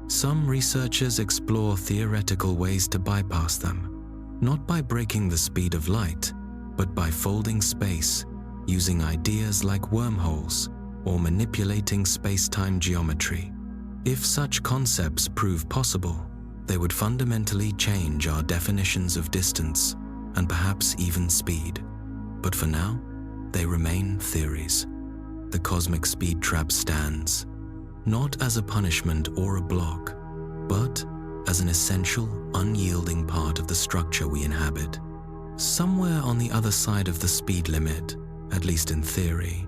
Some researchers explore theoretical ways to bypass them, not by breaking the speed of light, but by folding space, using ideas like wormholes, or manipulating space-time geometry. If such concepts prove possible, they would fundamentally change our definitions of distance and perhaps even speed. But for now, they remain theories. The cosmic speed trap stands, not as a punishment or a block, but as an essential, unyielding part of the structure we inhabit. Somewhere on the other side of the speed limit, at least in theory,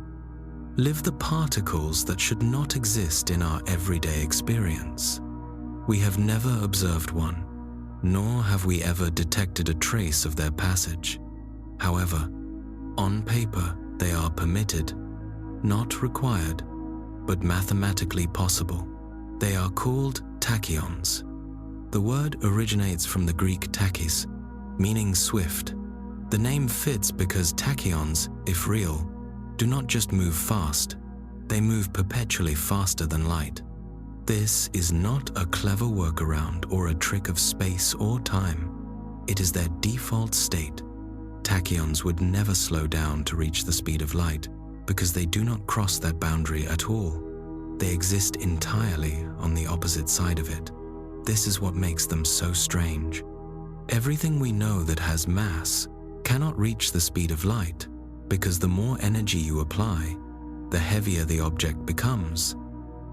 live the particles that should not exist in our everyday experience. We have never observed one, nor have we ever detected a trace of their passage. However, on paper, they are permitted, not required, but mathematically possible. They are called tachyons. The word originates from the Greek tachys, meaning swift. The name fits because tachyons, if real, do not just move fast, they move perpetually faster than light. This is not a clever workaround or a trick of space or time. It is their default state. Tachyons would never slow down to reach the speed of light because they do not cross that boundary at all. They exist entirely on the opposite side of it. This is what makes them so strange. Everything we know that has mass cannot reach the speed of light because the more energy you apply, the heavier the object becomes,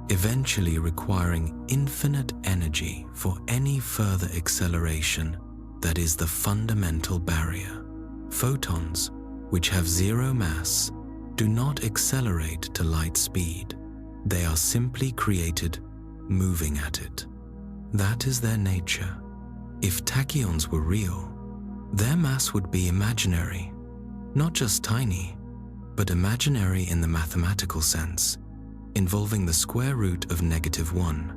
eventually requiring infinite energy for any further acceleration. That is the fundamental barrier. Photons, which have zero mass, do not accelerate to light speed. They are simply created moving at it. That is their nature. If tachyons were real, their mass would be imaginary, not just tiny, but imaginary in the mathematical sense, involving the square root of -1.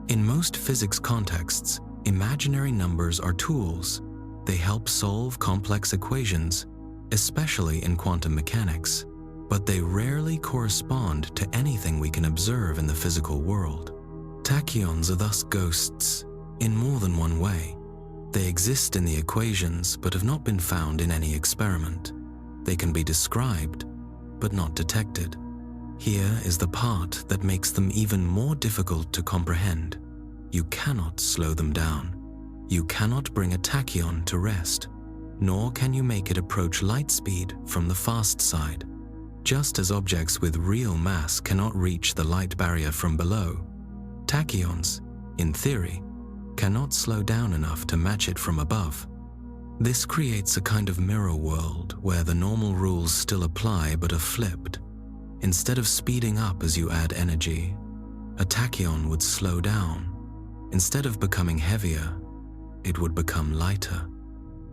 In most physics contexts, imaginary numbers are tools. They help solve complex equations, especially in quantum mechanics, but they rarely correspond to anything we can observe in the physical world. Tachyons are thus ghosts, in more than one way. They exist in the equations but have not been found in any experiment. They can be described, but not detected. Here is the part that makes them even more difficult to comprehend. You cannot slow them down. You cannot bring a tachyon to rest, nor can you make it approach light speed from the fast side. Just as objects with real mass cannot reach the light barrier from below, tachyons, in theory, cannot slow down enough to match it from above. This creates a kind of mirror world where the normal rules still apply but are flipped. Instead of speeding up as you add energy, a tachyon would slow down. Instead of becoming heavier, it would become lighter.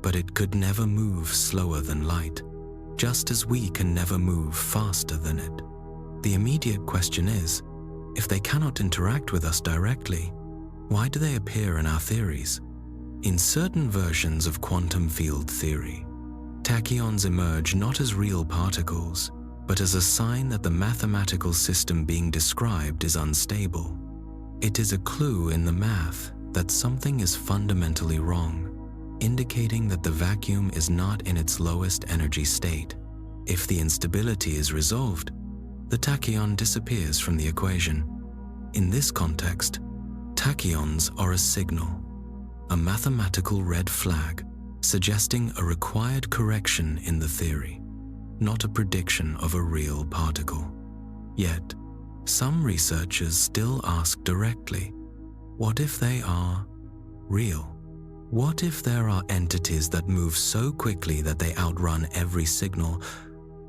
But it could never move slower than light, just as we can never move faster than it. The immediate question is, if they cannot interact with us directly, why do they appear in our theories? In certain versions of quantum field theory, tachyons emerge not as real particles, but as a sign that the mathematical system being described is unstable. It is a clue in the math that something is fundamentally wrong, indicating that the vacuum is not in its lowest energy state. If the instability is resolved, the tachyon disappears from the equation. In this context, tachyons are a signal, a mathematical red flag, suggesting a required correction in the theory, not a prediction of a real particle. Yet, some researchers still ask directly, what if they are real? What if there are entities that move so quickly that they outrun every signal,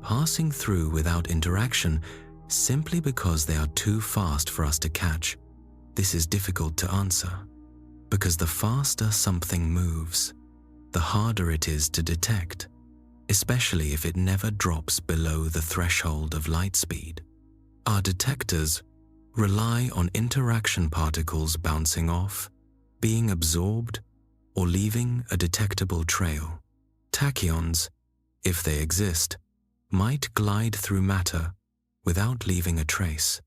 passing through without interaction simply because they are too fast for us to catch? This is difficult to answer, because the faster something moves, the harder it is to detect, especially if it never drops below the threshold of light speed. Our detectors rely on interaction particles bouncing off, being absorbed, or leaving a detectable trail. Tachyons, if they exist, might glide through matter without leaving a trace.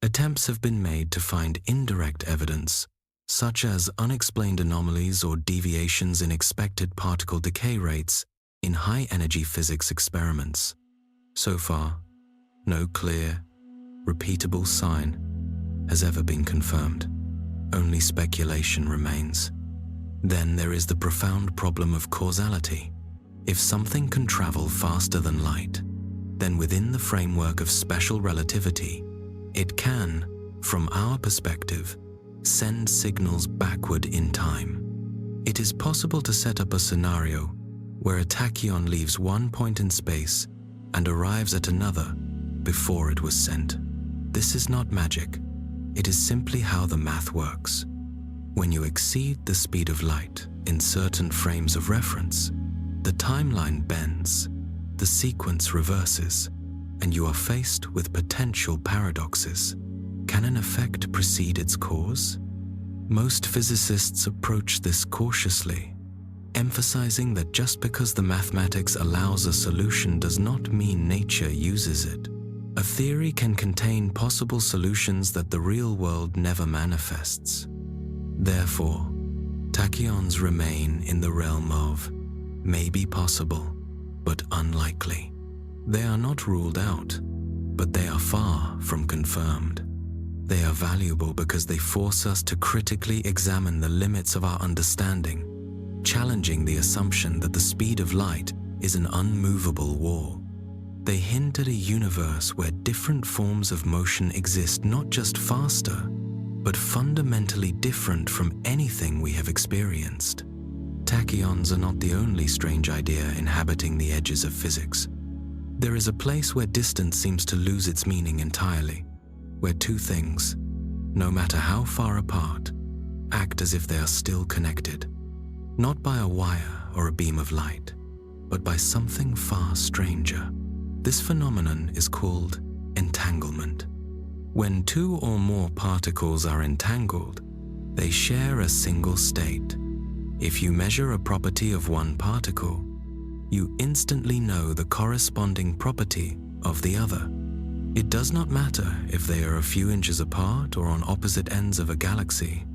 Attempts have been made to find indirect evidence, such as unexplained anomalies or deviations in expected particle decay rates in high-energy physics experiments. So far, no clear, repeatable sign has ever been confirmed. Only speculation remains. Then there is the profound problem of causality. If something can travel faster than light, then within the framework of special relativity, it can, from our perspective, send signals backward in time. It is possible to set up a scenario where a tachyon leaves one point in space and arrives at another before it was sent. This is not magic. It is simply how the math works. When you exceed the speed of light in certain frames of reference, the timeline bends, the sequence reverses, and you are faced with potential paradoxes. Can an effect precede its cause? Most physicists approach this cautiously, emphasizing that just because the mathematics allows a solution does not mean nature uses it. A theory can contain possible solutions that the real world never manifests. Therefore, tachyons remain in the realm of maybe possible, but unlikely. They are not ruled out, but they are far from confirmed. They are valuable because they force us to critically examine the limits of our understanding, challenging the assumption that the speed of light is an unmovable wall. They hint at a universe where different forms of motion exist not just faster, but fundamentally different from anything we have experienced. Tachyons are not the only strange idea inhabiting the edges of physics. There is a place where distance seems to lose its meaning entirely, where two things, no matter how far apart, act as if they are still connected, not by a wire or a beam of light, but by something far stranger. This phenomenon is called entanglement. When two or more particles are entangled, they share a single state. If you measure a property of one particle, you instantly know the corresponding property of the other. It does not matter if they are a few inches apart or on opposite ends of a galaxy.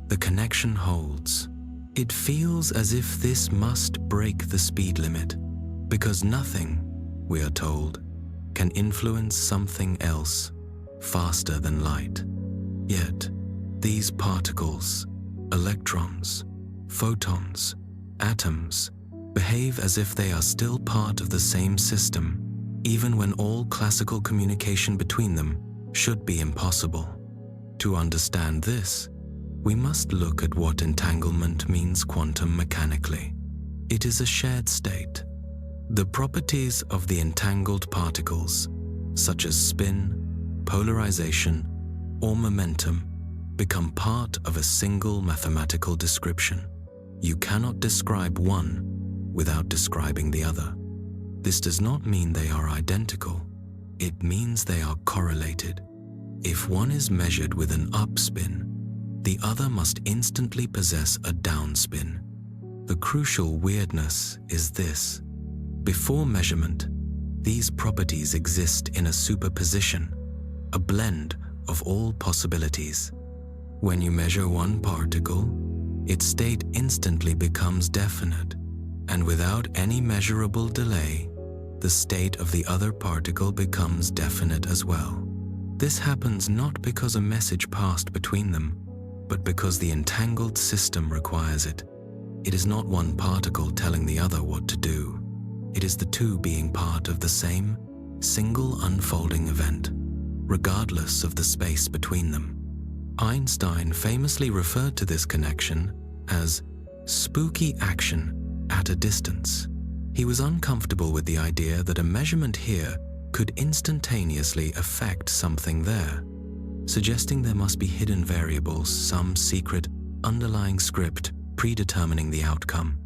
The connection holds. It feels as if this must break the speed limit, because nothing, we are told, can influence something else faster than light. Yet, these particles, electrons, photons, atoms, behave as if they are still part of the same system, even when all classical communication between them should be impossible. To understand this, we must look at what entanglement means quantum mechanically. It is a shared state. The properties of the entangled particles, such as spin, polarization, or momentum, become part of a single mathematical description. You cannot describe one without describing the other. This does not mean they are identical. It means they are correlated. If one is measured with an upspin, the other must instantly possess a downspin. The crucial weirdness is this. Before measurement, these properties exist in a superposition, a blend of all possibilities. When you measure one particle, its state instantly becomes definite, and without any measurable delay, the state of the other particle becomes definite as well. This happens not because a message passed between them, but because the entangled system requires it. It is not one particle telling the other what to do. It is the two being part of the same, single unfolding event, regardless of the space between them. Einstein famously referred to this connection as spooky action at a distance. He was uncomfortable with the idea that a measurement here could instantaneously affect something there, suggesting there must be hidden variables, some secret underlying script predetermining the outcome.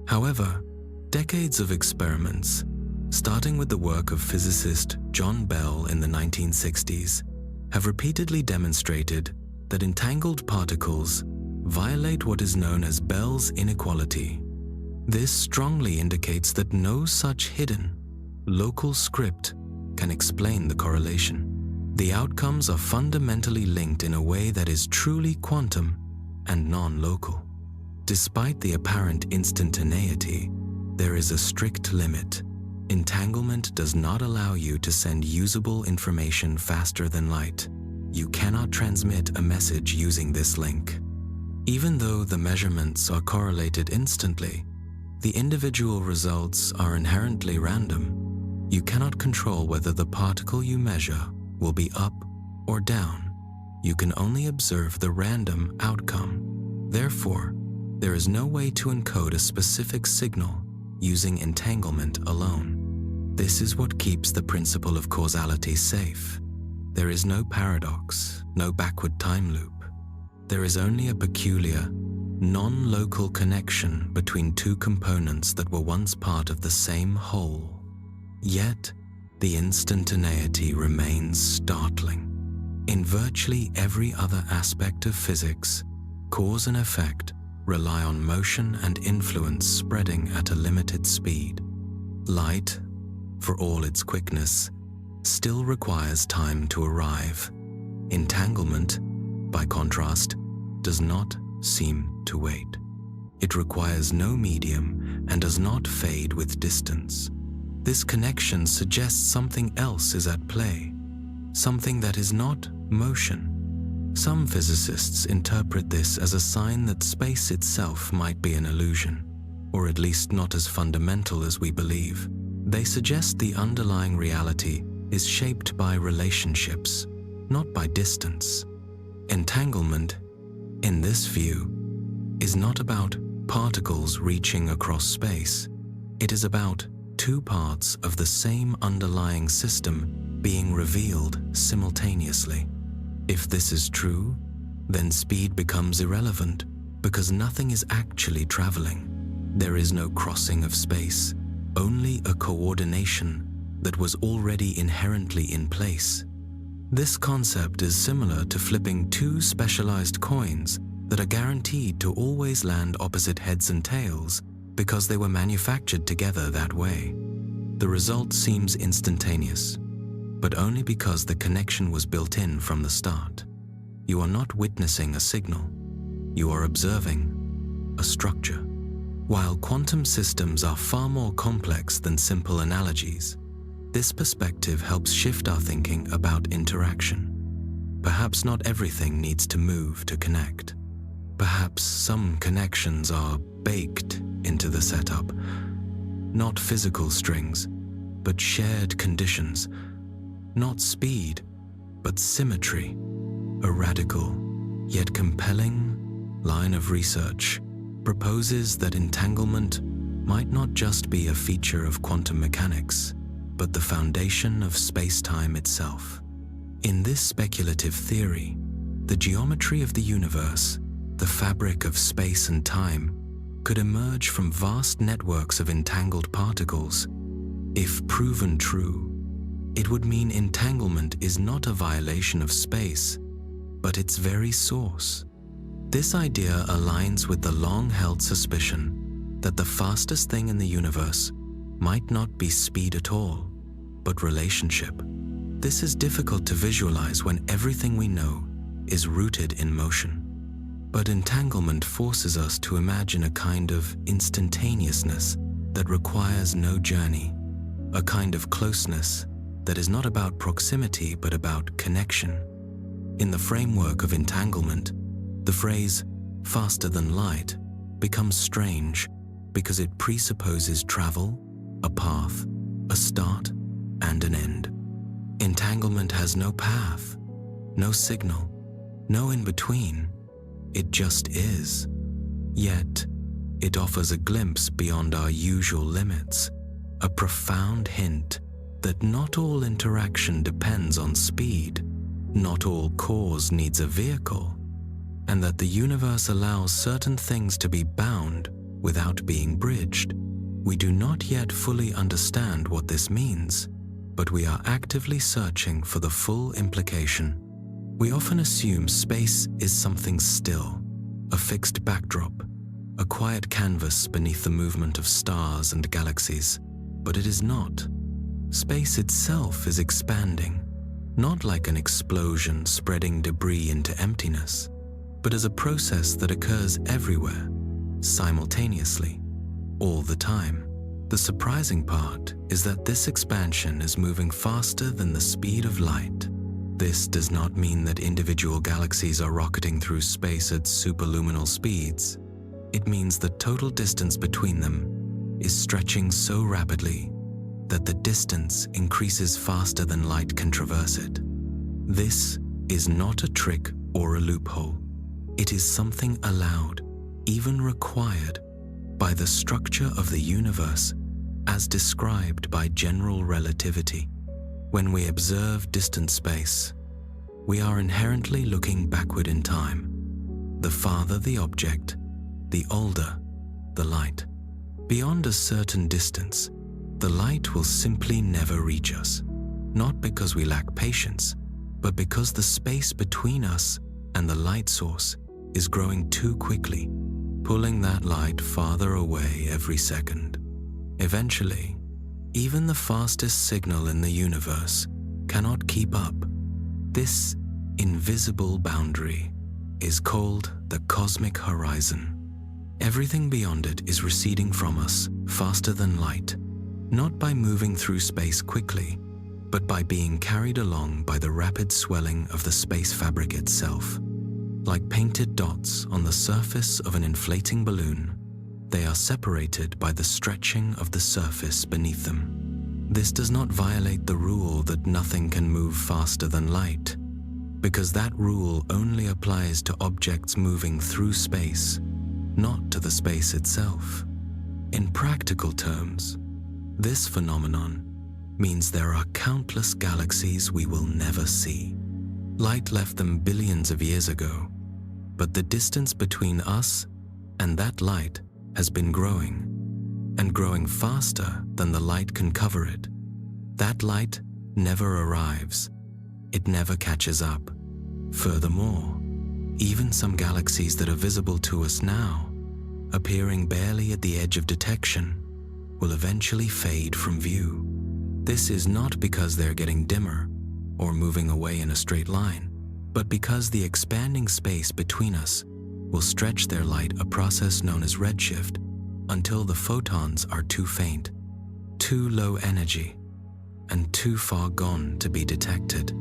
However, decades of experiments, starting with the work of physicist John Bell in the 1960s, have repeatedly demonstrated that entangled particles violate what is known as Bell's inequality. This strongly indicates that no such hidden, local script can explain the correlation. The outcomes are fundamentally linked in a way that is truly quantum and non-local. Despite the apparent instantaneity, there is a strict limit. Entanglement does not allow you to send usable information faster than light. You cannot transmit a message using this link. Even though the measurements are correlated instantly, the individual results are inherently random. You cannot control whether the particle you measure will be up or down. You can only observe the random outcome. Therefore, there is no way to encode a specific signal using entanglement alone. This is what keeps the principle of causality safe. There is no paradox, no backward time loop. There is only a peculiar, non-local connection between two components that were once part of the same whole. Yet, the instantaneity remains startling. In virtually every other aspect of physics, cause and effect rely on motion and influence spreading at a limited speed. Light, for all its quickness, still requires time to arrive. Entanglement, by contrast, does not seem to wait. It requires no medium and does not fade with distance. This connection suggests something else is at play, something that is not motion. Some physicists interpret this as a sign that space itself might be an illusion, or at least not as fundamental as we believe. They suggest the underlying reality is shaped by relationships, not by distance. Entanglement, in this view, is not about particles reaching across space. It is about two parts of the same underlying system being revealed simultaneously. If this is true, then speed becomes irrelevant because nothing is actually traveling. There is no crossing of space, only a coordination that was already inherently in place. This concept is similar to flipping two specialized coins that are guaranteed to always land opposite heads and tails because they were manufactured together that way. The result seems instantaneous, but only because the connection was built in from the start. You are not witnessing a signal. You are observing a structure. While quantum systems are far more complex than simple analogies, this perspective helps shift our thinking about interaction. Perhaps not everything needs to move to connect. Perhaps some connections are baked into the setup, not physical strings, but shared conditions, not speed, but symmetry. A radical, yet compelling line of research proposes that entanglement might not just be a feature of quantum mechanics, but the foundation of space-time itself. In this speculative theory, the geometry of the universe, the fabric of space and time, could emerge from vast networks of entangled particles. If proven true, it would mean entanglement is not a violation of space, but its very source. This idea aligns with the long-held suspicion that the fastest thing in the universe might not be speed at all, but relationship. This is difficult to visualize when everything we know is rooted in motion. But entanglement forces us to imagine a kind of instantaneousness that requires no journey, a kind of closeness that is not about proximity but about connection. In the framework of entanglement, the phrase "faster than light" becomes strange because it presupposes travel, a path, a start, and an end. Entanglement has no path, no signal, no in-between. It just is. Yet, it offers a glimpse beyond our usual limits, a profound hint that not all interaction depends on speed, not all cause needs a vehicle, and that the universe allows certain things to be bound without being bridged. We do not yet fully understand what this means, but we are actively searching for the full implication. We often assume space is something still, a fixed backdrop, a quiet canvas beneath the movement of stars and galaxies, but it is not. Space itself is expanding, not like an explosion spreading debris into emptiness, but as a process that occurs everywhere, simultaneously, all the time. The surprising part is that this expansion is moving faster than the speed of light. This does not mean that individual galaxies are rocketing through space at superluminal speeds. It means the total distance between them is stretching so rapidly that the distance increases faster than light can traverse it. This is not a trick or a loophole. It is something allowed, even required, by the structure of the universe as described by general relativity. When we observe distant space, we are inherently looking backward in time. The farther the object, the older the light. Beyond a certain distance, the light will simply never reach us, not because we lack patience, but because the space between us and the light source is growing too quickly, pulling that light farther away every second. Eventually, even the fastest signal in the universe cannot keep up. This invisible boundary is called the cosmic horizon. Everything beyond it is receding from us faster than light, not by moving through space quickly, but by being carried along by the rapid swelling of the space fabric itself. Like painted dots on the surface of an inflating balloon, they are separated by the stretching of the surface beneath them. This does not violate the rule that nothing can move faster than light, because that rule only applies to objects moving through space, not to the space itself. In practical terms, this phenomenon means there are countless galaxies we will never see. Light left them billions of years ago, but the distance between us and that light has been growing, and growing faster than the light can cover it. That light never arrives. It never catches up. Furthermore, even some galaxies that are visible to us now, appearing barely at the edge of detection, will eventually fade from view. This is not because they're getting dimmer or moving away in a straight line, but because the expanding space between us will stretch their light, a process known as redshift, until the photons are too faint, too low energy, and too far gone to be detected.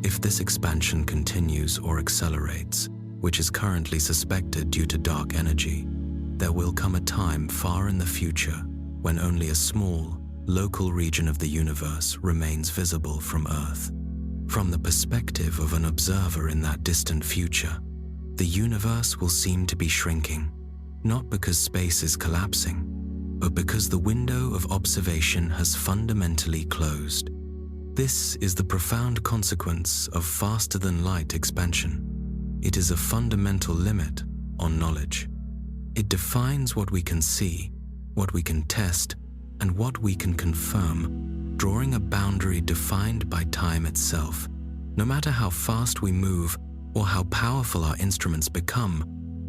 If this expansion continues or accelerates, which is currently suspected due to dark energy, there will come a time far in the future when only a small, local region of the universe remains visible from Earth. From the perspective of an observer in that distant future, the universe will seem to be shrinking, not because space is collapsing, but because the window of observation has fundamentally closed. This is the profound consequence of faster-than-light expansion. It is a fundamental limit on knowledge. It defines what we can see, what we can test, and what we can confirm, drawing a boundary defined by time itself. No matter how fast we move or how powerful our instruments become,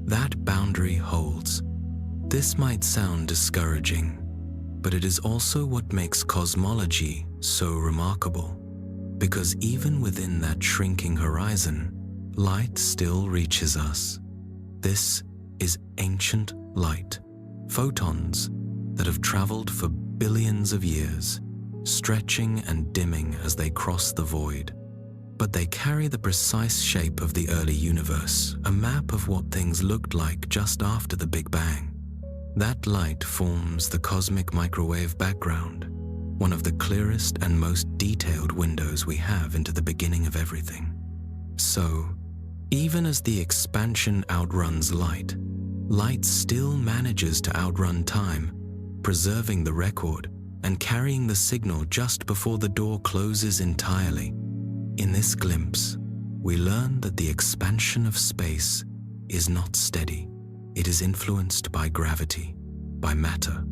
that boundary holds. This might sound discouraging, but it is also what makes cosmology so remarkable. Because even within that shrinking horizon, light still reaches us. This is ancient light, photons that have traveled for billions of years, stretching and dimming as they cross the void. But they carry the precise shape of the early universe, a map of what things looked like just after the Big Bang. That light forms the cosmic microwave background, one of the clearest and most detailed windows we have into the beginning of everything. So, even as the expansion outruns light, light still manages to outrun time, preserving the record and carrying the signal just before the door closes entirely. In this glimpse, we learn that the expansion of space is not steady. It is influenced by gravity, by matter,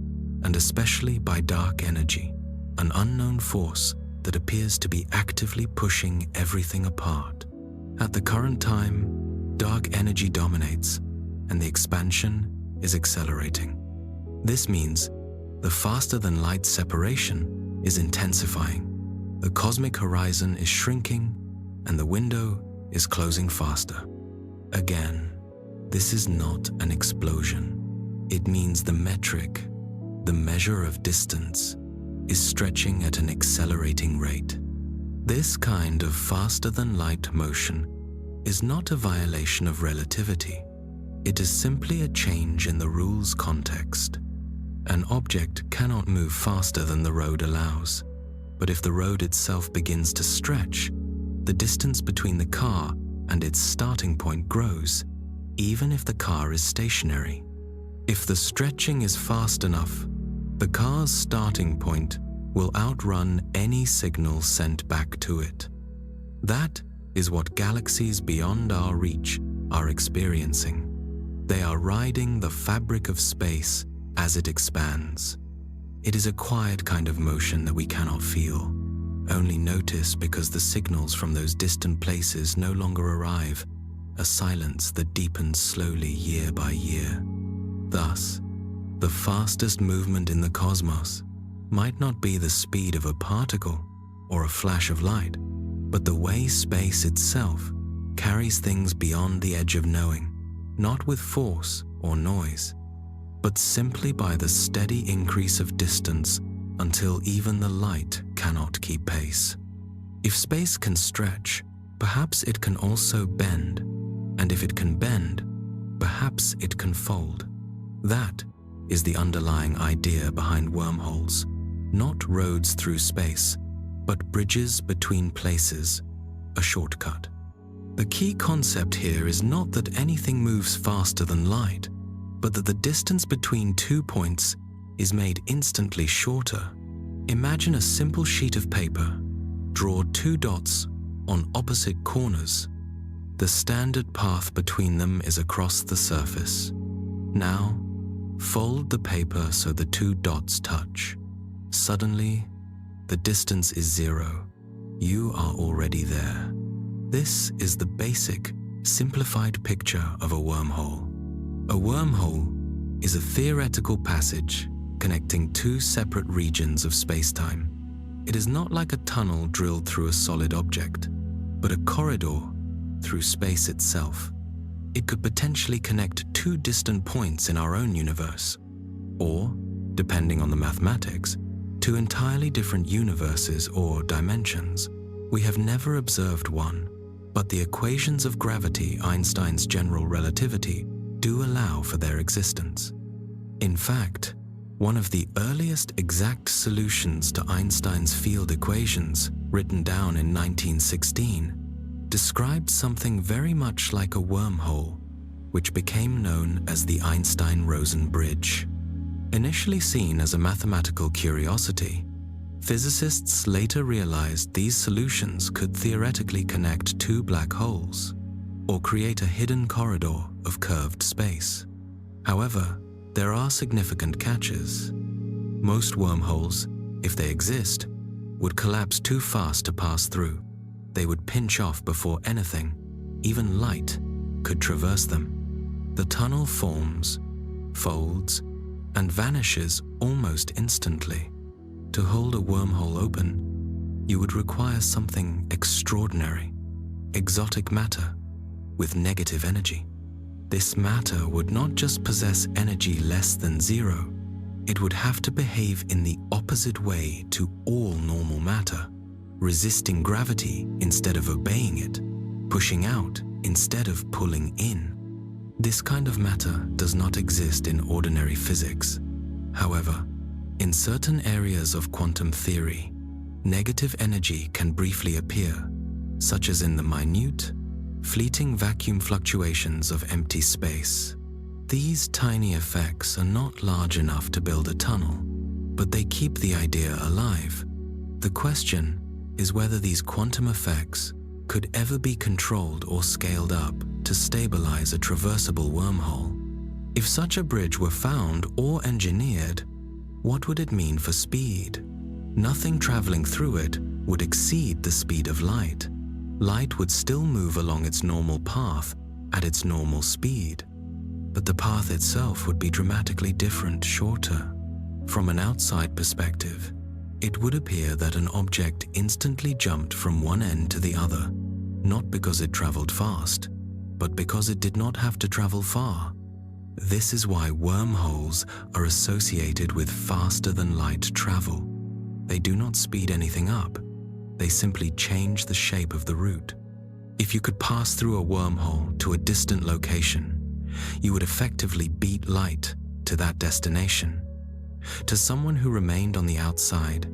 and especially by dark energy, an unknown force that appears to be actively pushing everything apart. At the current time, dark energy dominates, and the expansion is accelerating. This means the faster-than-light separation is intensifying. The cosmic horizon is shrinking, and the window is closing faster. Again, this is not an explosion. It means the metric, the measure of distance, is stretching at an accelerating rate. This kind of faster-than-light motion is not a violation of relativity. It is simply a change in the rule's context. An object cannot move faster than the road allows, but if the road itself begins to stretch, the distance between the car and its starting point grows, even if the car is stationary. If the stretching is fast enough, the car's starting point will outrun any signal sent back to it. That is what galaxies beyond our reach are experiencing. They are riding the fabric of space as it expands. It is a quiet kind of motion that we cannot feel, only notice because the signals from those distant places no longer arrive, a silence that deepens slowly year by year. Thus, the fastest movement in the cosmos might not be the speed of a particle or a flash of light, but the way space itself carries things beyond the edge of knowing, not with force or noise, but simply by the steady increase of distance until even the light cannot keep pace. If space can stretch, perhaps it can also bend, and if it can bend, perhaps it can fold. That is the underlying idea behind wormholes, not roads through space, but bridges between places, a shortcut. The key concept here is not that anything moves faster than light, but that the distance between 2 points is made instantly shorter. Imagine a simple sheet of paper. Draw 2 dots on opposite corners. The standard path between them is across the surface. Now, fold the paper so the 2 dots touch. Suddenly, the distance is 0. You are already there. This is the basic, simplified picture of a wormhole. A wormhole is a theoretical passage connecting 2 separate regions of space-time. It is not like a tunnel drilled through a solid object, but a corridor through space itself. It could potentially connect 2 distant points in our own universe, or, depending on the mathematics, 2 entirely different universes or dimensions. We have never observed one, but the equations of gravity, Einstein's general relativity, do allow for their existence. In fact, one of the earliest exact solutions to Einstein's field equations, written down in 1916, described something very much like a wormhole, which became known as the Einstein-Rosen bridge. Initially seen as a mathematical curiosity, physicists later realized these solutions could theoretically connect 2 black holes, or create a hidden corridor of curved space. However, there are significant catches. Most wormholes, if they exist, would collapse too fast to pass through. They would pinch off before anything, even light, could traverse them. The tunnel forms, folds, and vanishes almost instantly. To hold a wormhole open, you would require something extraordinary, exotic matter with negative energy. This matter would not just possess energy less than 0, it would have to behave in the opposite way to all normal matter, resisting gravity instead of obeying it, pushing out instead of pulling in. This kind of matter does not exist in ordinary physics. However, in certain areas of quantum theory, negative energy can briefly appear, such as in the minute, fleeting vacuum fluctuations of empty space. These tiny effects are not large enough to build a tunnel, but they keep the idea alive. The question is whether these quantum effects could ever be controlled or scaled up to stabilize a traversable wormhole. If such a bridge were found or engineered, what would it mean for speed? Nothing traveling through it would exceed the speed of light. Light would still move along its normal path at its normal speed, but the path itself would be dramatically different, shorter. From an outside perspective, it would appear that an object instantly jumped from one end to the other, not because it traveled fast, but because it did not have to travel far. This is why wormholes are associated with faster-than-light travel. They do not speed anything up. They simply change the shape of the route. If you could pass through a wormhole to a distant location, you would effectively beat light to that destination. To someone who remained on the outside,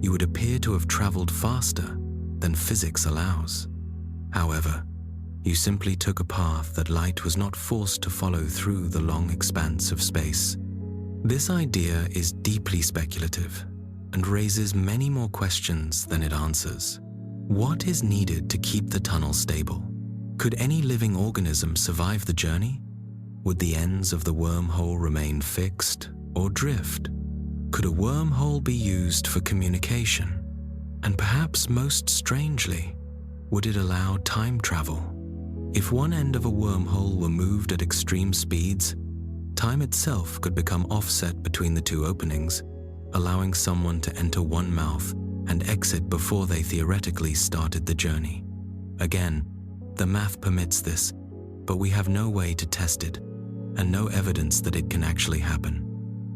you would appear to have traveled faster than physics allows. However, you simply took a path that light was not forced to follow through the long expanse of space. This idea is deeply speculative and raises many more questions than it answers. What is needed to keep the tunnel stable? Could any living organism survive the journey? Would the ends of the wormhole remain fixed or drift? Could a wormhole be used for communication? And perhaps most strangely, would it allow time travel? If one end of a wormhole were moved at extreme speeds, time itself could become offset between the two openings, allowing someone to enter one mouth and exit before they theoretically started the journey. Again, the math permits this, but we have no way to test it, and no evidence that it can actually happen.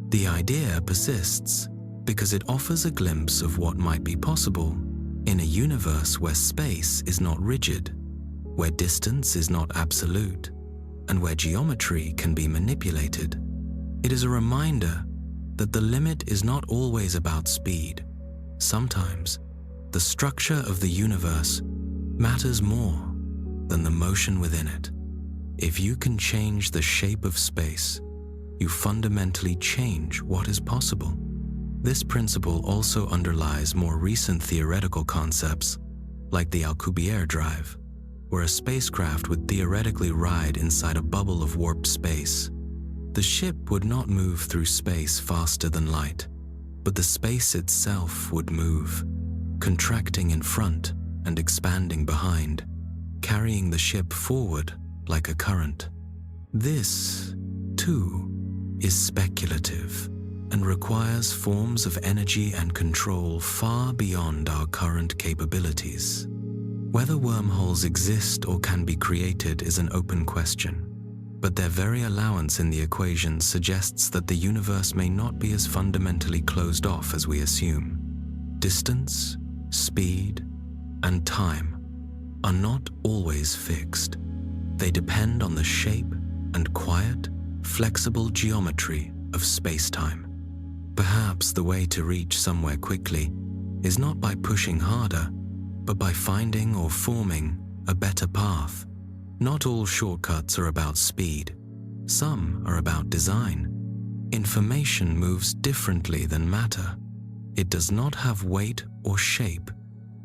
The idea persists because it offers a glimpse of what might be possible in a universe where space is not rigid, where distance is not absolute, and where geometry can be manipulated. It is a reminder that the limit is not always about speed. Sometimes, the structure of the universe matters more than the motion within it. If you can change the shape of space, you fundamentally change what is possible. This principle also underlies more recent theoretical concepts, like the Alcubierre drive, where a spacecraft would theoretically ride inside a bubble of warped space. The ship would not move through space faster than light, but the space itself would move, contracting in front and expanding behind, carrying the ship forward like a current. This, too, is speculative and requires forms of energy and control far beyond our current capabilities. Whether wormholes exist or can be created is an open question, but their very allowance in the equation suggests that the universe may not be as fundamentally closed off as we assume. Distance, speed, and time are not always fixed. They depend on the shape and quiet, flexible geometry of space-time. Perhaps the way to reach somewhere quickly is not by pushing harder, but by finding or forming a better path. Not all shortcuts are about speed. Some are about design. Information moves differently than matter. It does not have weight or shape,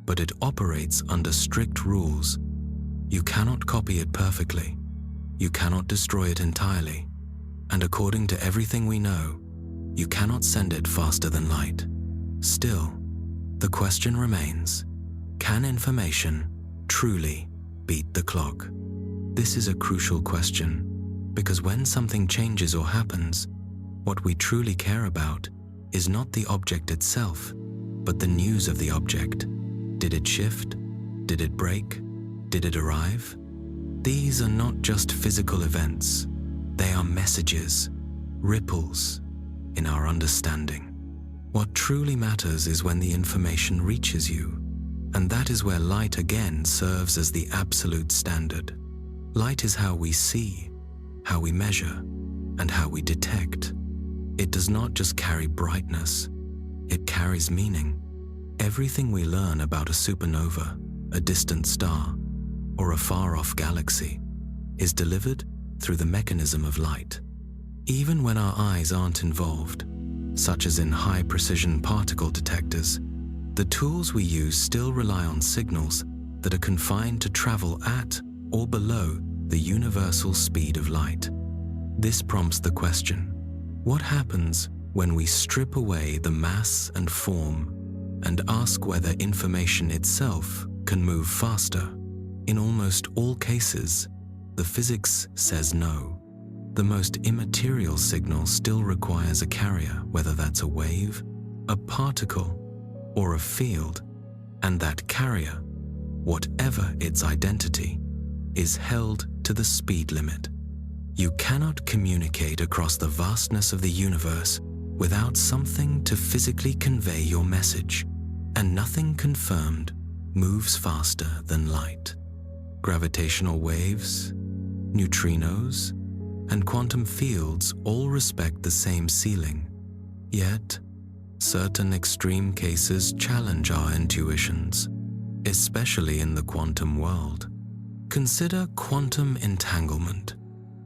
but it operates under strict rules. You cannot copy it perfectly. You cannot destroy it entirely. And according to everything we know, you cannot send it faster than light. Still, the question remains, can information truly beat the clock? This is a crucial question, because when something changes or happens, what we truly care about is not the object itself, but the news of the object. Did it shift? Did it break? Did it arrive? These are not just physical events. They are messages, ripples in our understanding. What truly matters is when the information reaches you, and that is where light again serves as the absolute standard. Light is how we see, how we measure, and how we detect. It does not just carry brightness, it carries meaning. Everything we learn about a supernova, a distant star, or a far-off galaxy is delivered through the mechanism of light. Even when our eyes aren't involved, such as in high-precision particle detectors, the tools we use still rely on signals that are confined to travel at or below the universal speed of light. This prompts the question, what happens when we strip away the mass and form and ask whether information itself can move faster? In almost all cases, the physics says no. The most immaterial signal still requires a carrier, whether that's a wave, a particle, or a field, and that carrier, whatever its identity, is held to the speed limit. You cannot communicate across the vastness of the universe without something to physically convey your message, and nothing confirmed moves faster than light. Gravitational waves, neutrinos, and quantum fields all respect the same ceiling. Yet, certain extreme cases challenge our intuitions, especially in the quantum world. Consider quantum entanglement,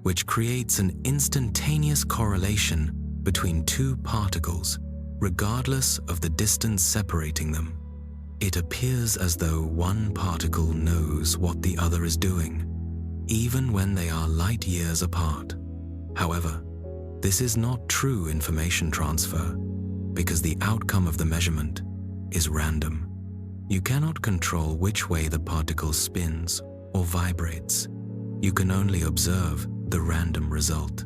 which creates an instantaneous correlation between two particles, regardless of the distance separating them. It appears as though one particle knows what the other is doing, even when they are light years apart. However, this is not true information transfer, because the outcome of the measurement is random. You cannot control which way the particle spins or vibrates. You can only observe the random result.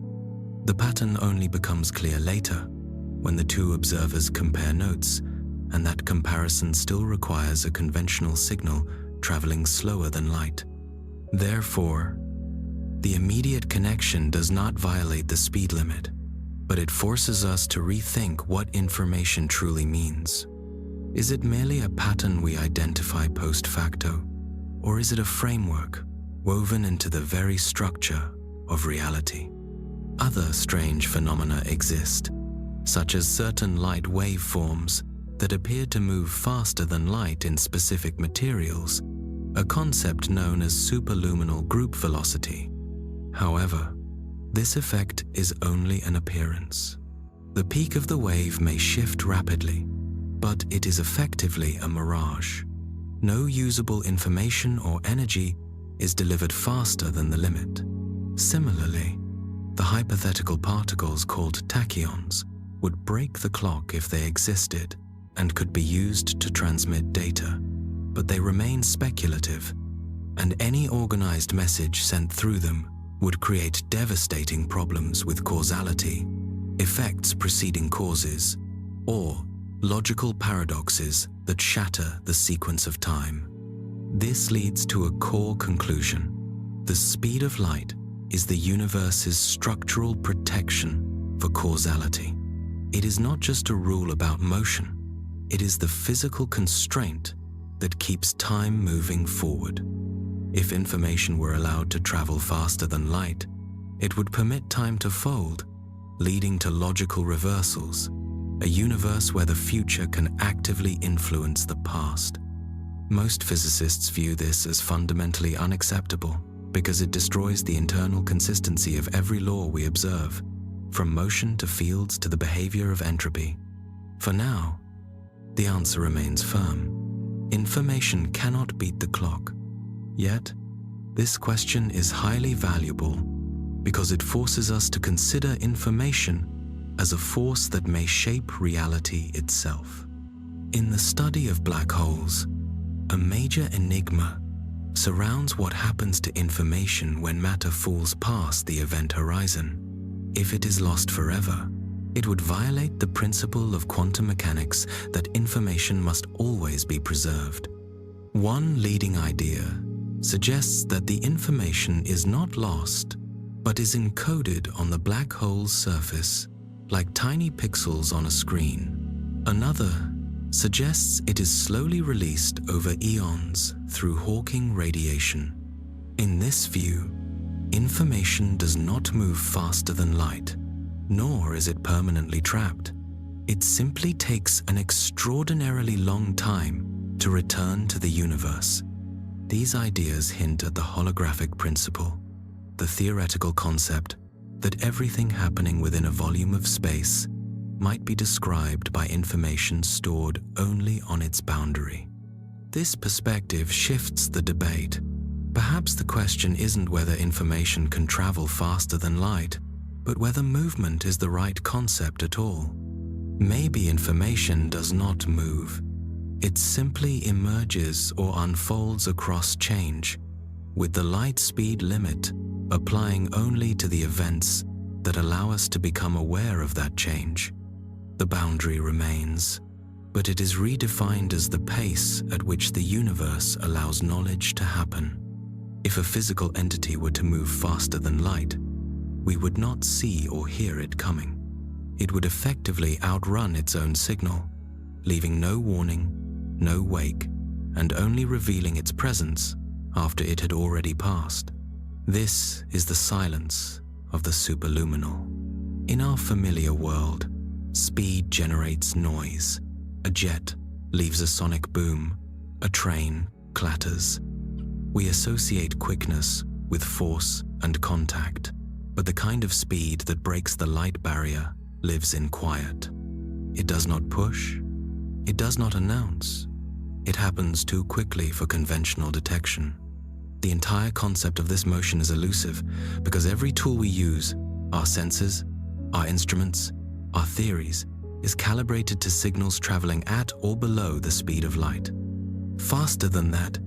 The pattern only becomes clear later, when the two observers compare notes, and that comparison still requires a conventional signal traveling slower than light. Therefore, the immediate connection does not violate the speed limit, but it forces us to rethink what information truly means. Is it merely a pattern we identify post facto, or is it a framework woven into the very structure of reality? Other strange phenomena exist, such as certain light waveforms that appear to move faster than light in specific materials, a concept known as superluminal group velocity. However, this effect is only an appearance. The peak of the wave may shift rapidly, but it is effectively a mirage. No usable information or energy is delivered faster than the limit. Similarly, the hypothetical particles called tachyons would break the clock if they existed and could be used to transmit data, but they remain speculative, and any organized message sent through them would create devastating problems with causality, effects preceding causes, or logical paradoxes that shatter the sequence of time. This leads to a core conclusion. The speed of light is the universe's structural protection for causality. It is not just a rule about motion, it is the physical constraint that keeps time moving forward. If information were allowed to travel faster than light, it would permit time to fold, leading to logical reversals, a universe where the future can actively influence the past. Most physicists view this as fundamentally unacceptable because it destroys the internal consistency of every law we observe, from motion to fields to the behavior of entropy. For now, the answer remains firm. Information cannot beat the clock. Yet, this question is highly valuable because it forces us to consider information as a force that may shape reality itself. In the study of black holes, a major enigma surrounds what happens to information when matter falls past the event horizon. If it is lost forever, it would violate the principle of quantum mechanics that information must always be preserved. One leading idea suggests that the information is not lost, but is encoded on the black hole's surface, like tiny pixels on a screen. Another suggests it is slowly released over eons through Hawking radiation. In this view, information does not move faster than light, nor is it permanently trapped. It simply takes an extraordinarily long time to return to the universe. These ideas hint at the holographic principle, the theoretical concept that everything happening within a volume of space might be described by information stored only on its boundary. This perspective shifts the debate. Perhaps the question isn't whether information can travel faster than light, but whether movement is the right concept at all. Maybe information does not move. It simply emerges or unfolds across change, with the light speed limit applying only to the events that allow us to become aware of that change. The boundary remains, but it is redefined as the pace at which the universe allows knowledge to happen. If a physical entity were to move faster than light, we would not see or hear it coming. It would effectively outrun its own signal, leaving no warning, no wake, and only revealing its presence after it had already passed. This is the silence of the superluminal. In our familiar world, speed generates noise. A jet leaves a sonic boom. A train clatters. We associate quickness with force and contact, but the kind of speed that breaks the light barrier lives in quiet. It does not push. It does not announce. It happens too quickly for conventional detection. The entire concept of this motion is elusive because every tool we use, our senses, our instruments, our theories, is calibrated to signals traveling at or below the speed of light. Faster than that,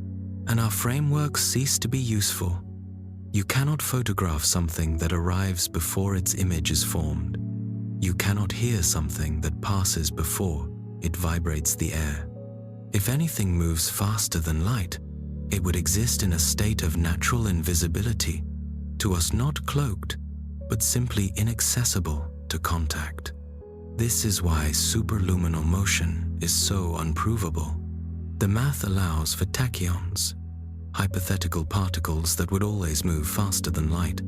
and our frameworks cease to be useful. You cannot photograph something that arrives before its image is formed. You cannot hear something that passes before it vibrates the air. If anything moves faster than light, it would exist in a state of natural invisibility, to us not cloaked, but simply inaccessible to contact. This is why superluminal motion is so unprovable. The math allows for tachyons, hypothetical particles that would always move faster than light,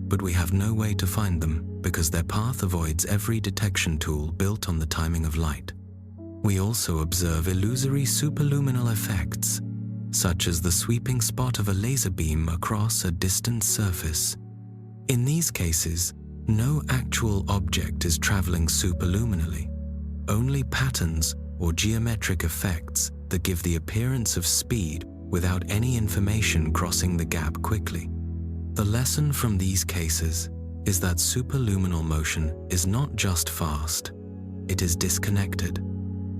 but we have no way to find them because their path avoids every detection tool built on the timing of light. We also observe illusory superluminal effects, such as the sweeping spot of a laser beam across a distant surface. In these cases, no actual object is traveling superluminally, only patterns or geometric effects that give the appearance of speed without any information crossing the gap quickly. The lesson from these cases is that superluminal motion is not just fast, it is disconnected.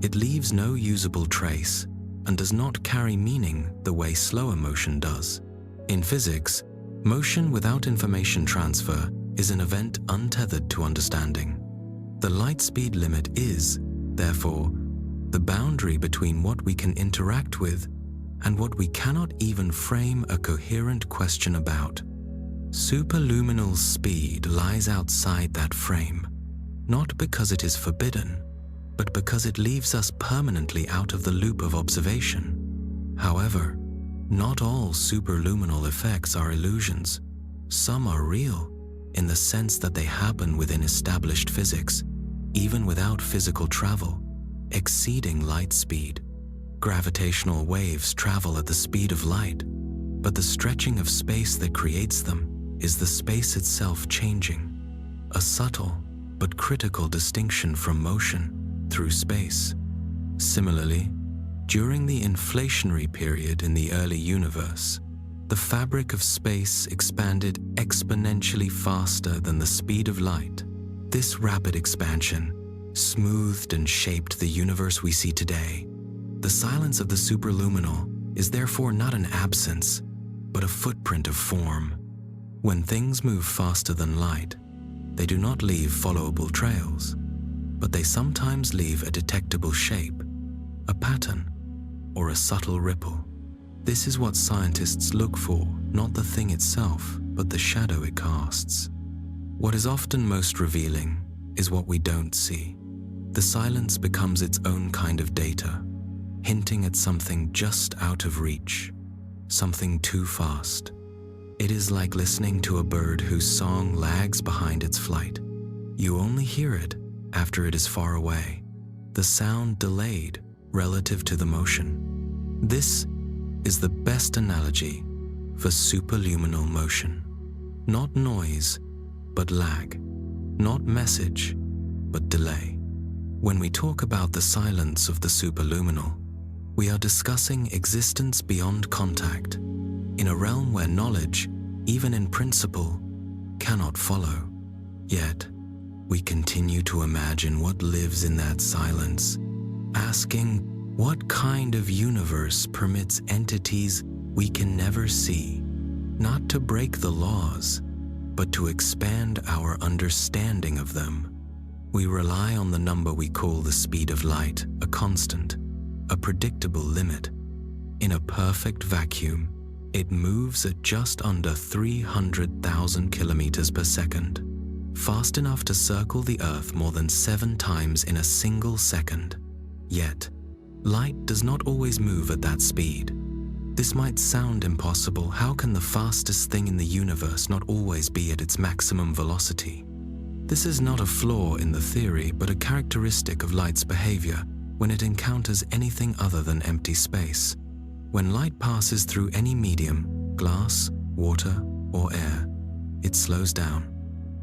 It leaves no usable trace and does not carry meaning the way slower motion does. In physics, motion without information transfer is an event untethered to understanding. The light speed limit is, therefore, the boundary between what we can interact with and what we cannot even frame a coherent question about. Superluminal speed lies outside that frame, not because it is forbidden, but because it leaves us permanently out of the loop of observation. However, not all superluminal effects are illusions. Some are real, in the sense that they happen within established physics, even without physical travel, exceeding light speed. Gravitational waves travel at the speed of light, but the stretching of space that creates them is the space itself changing, a subtle but critical distinction from motion through space. Similarly, during the inflationary period in the early universe, the fabric of space expanded exponentially faster than the speed of light. This rapid expansion smoothed and shaped the universe we see today. The silence of the superluminal is therefore not an absence, but a footprint of form. When things move faster than light, they do not leave followable trails, but they sometimes leave a detectable shape, a pattern, or a subtle ripple. This is what scientists look for, not the thing itself, but the shadow it casts. What is often most revealing is what we don't see. The silence becomes its own kind of data, hinting at something just out of reach, something too fast. It is like listening to a bird whose song lags behind its flight. You only hear it after it is far away, the sound delayed relative to the motion. This is the best analogy for superluminal motion. Not noise, but lag. Not message, but delay. When we talk about the silence of the superluminal, we are discussing existence beyond contact, in a realm where knowledge, even in principle, cannot follow. Yet, we continue to imagine what lives in that silence, asking, what kind of universe permits entities we can never see, not to break the laws, but to expand our understanding of them? We rely on the number we call the speed of light, a constant, a predictable limit. In a perfect vacuum, it moves at just under 300,000 kilometers per second, fast enough to circle the Earth more than 7 times in a single second. Yet, light does not always move at that speed. This might sound impossible. How can the fastest thing in the universe not always be at its maximum velocity? This is not a flaw in the theory, but a characteristic of light's behavior when it encounters anything other than empty space. When light passes through any medium, glass, water, or air, it slows down.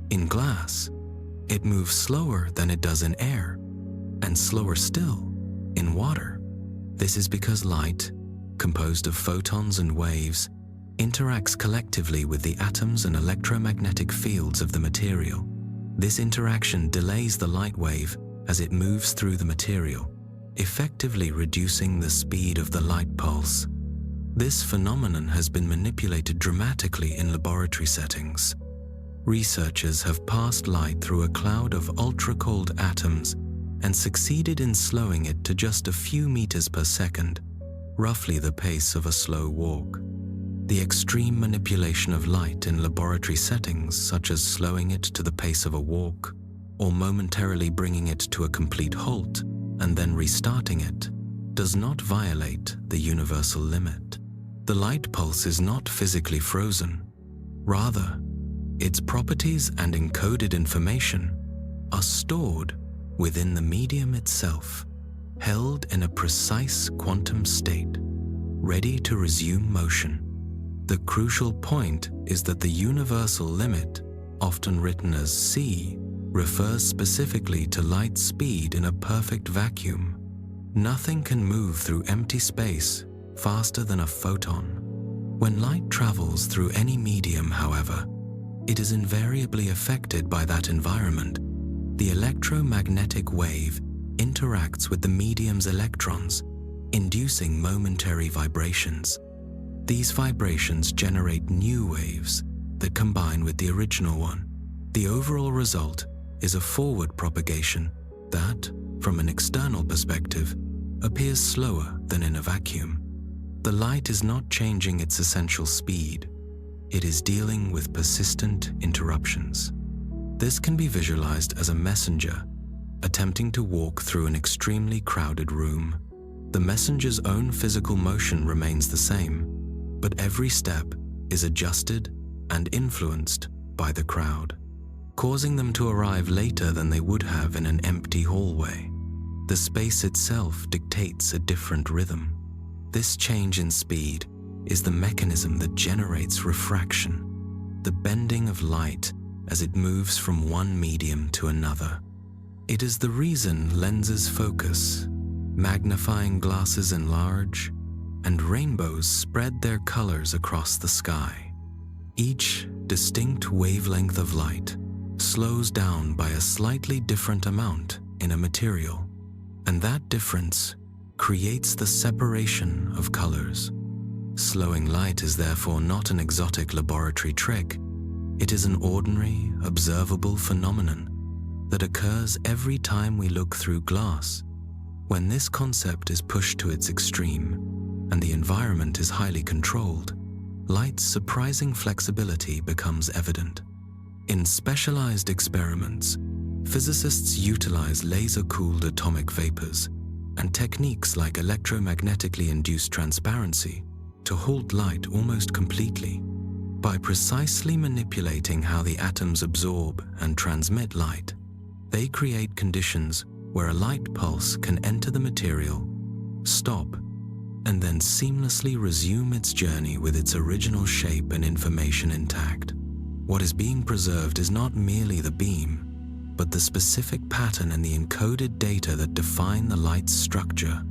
In glass, it moves slower than it does in air, and slower still in water. This is because light, composed of photons and waves, interacts collectively with the atoms and electromagnetic fields of the material. This interaction delays the light wave as it moves through the material, effectively reducing the speed of the light pulse. This phenomenon has been manipulated dramatically in laboratory settings. Researchers have passed light through a cloud of ultra-cold atoms and succeeded in slowing it to just a few meters per second, roughly the pace of a slow walk. The extreme manipulation of light in laboratory settings, such as slowing it to the pace of a walk, or momentarily bringing it to a complete halt and then restarting it, does not violate the universal limit. The light pulse is not physically frozen. Rather, its properties and encoded information are stored within the medium itself, held in a precise quantum state, ready to resume motion. The crucial point is that the universal limit, often written as c, refers specifically to light speed in a perfect vacuum. Nothing can move through empty space faster than a photon. When light travels through any medium, however, it is invariably affected by that environment. The electromagnetic wave interacts with the medium's electrons, inducing momentary vibrations. These vibrations generate new waves that combine with the original one. The overall result is a forward propagation that, from an external perspective, appears slower than in a vacuum. The light is not changing its essential speed. It is dealing with persistent interruptions. This can be visualized as a messenger attempting to walk through an extremely crowded room. The messenger's own physical motion remains the same, but every step is adjusted and influenced by the crowd, causing them to arrive later than they would have in an empty hallway. The space itself dictates a different rhythm. This change in speed is the mechanism that generates refraction, the bending of light as it moves from one medium to another. It is the reason lenses focus, magnifying glasses enlarge, and rainbows spread their colors across the sky. Each distinct wavelength of light slows down by a slightly different amount in a material, and that difference creates the separation of colors. Slowing light is therefore not an exotic laboratory trick. It is an ordinary, observable phenomenon that occurs every time we look through glass. When this concept is pushed to its extreme and the environment is highly controlled, light's surprising flexibility becomes evident. In specialized experiments, physicists utilize laser-cooled atomic vapors and techniques like electromagnetically induced transparency to halt light almost completely. By precisely manipulating how the atoms absorb and transmit light, they create conditions where a light pulse can enter the material, stop, and then seamlessly resume its journey with its original shape and information intact. What is being preserved is not merely the beam, but the specific pattern and the encoded data that define the light's structure.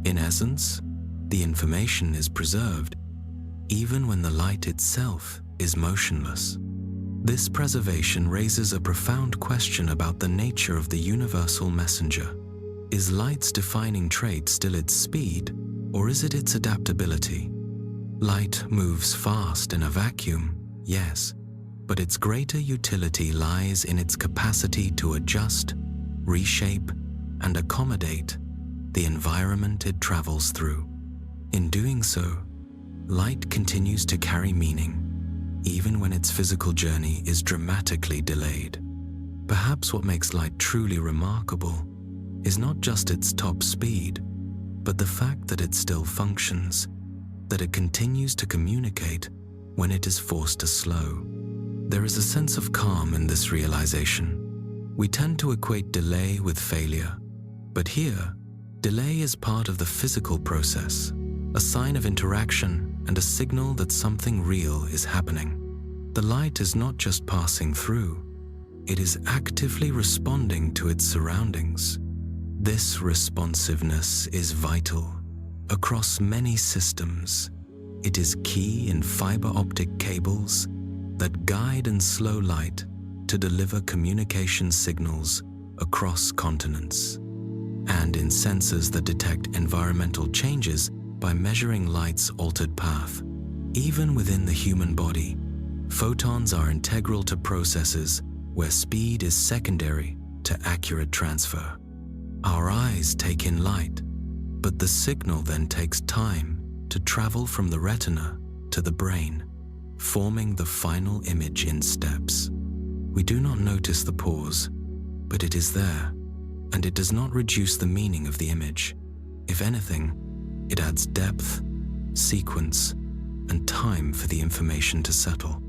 In essence, the information is preserved, even when the light itself is motionless. This preservation raises a profound question about the nature of the universal messenger. Is light's defining trait still its speed, or is it its adaptability? Light moves fast in a vacuum, yes, but its greater utility lies in its capacity to adjust reshape, and accommodate the environment it travels through. In doing so, light continues to carry meaning, even when its physical journey is dramatically delayed. Perhaps what makes light truly remarkable is not just its top speed, but the fact that it still functions, that it continues to communicate when it is forced to slow. There is a sense of calm in this realization. We tend to equate delay with failure, but here, delay is part of the physical process, a sign of interaction and a signal that something real is happening. The light is not just passing through, it is actively responding to its surroundings. This responsiveness is vital across many systems. It is key in fiber optic cables that guide and slow light to deliver communication signals across continents, and in sensors that detect environmental changes by measuring light's altered path. Even within the human body, photons are integral to processes where speed is secondary to accurate transfer. Our eyes take in light, but the signal then takes time to travel from the retina to the brain, forming the final image in steps. We do not notice the pause, but it is there, and it does not reduce the meaning of the image. If anything, it adds depth, sequence, and time for the information to settle.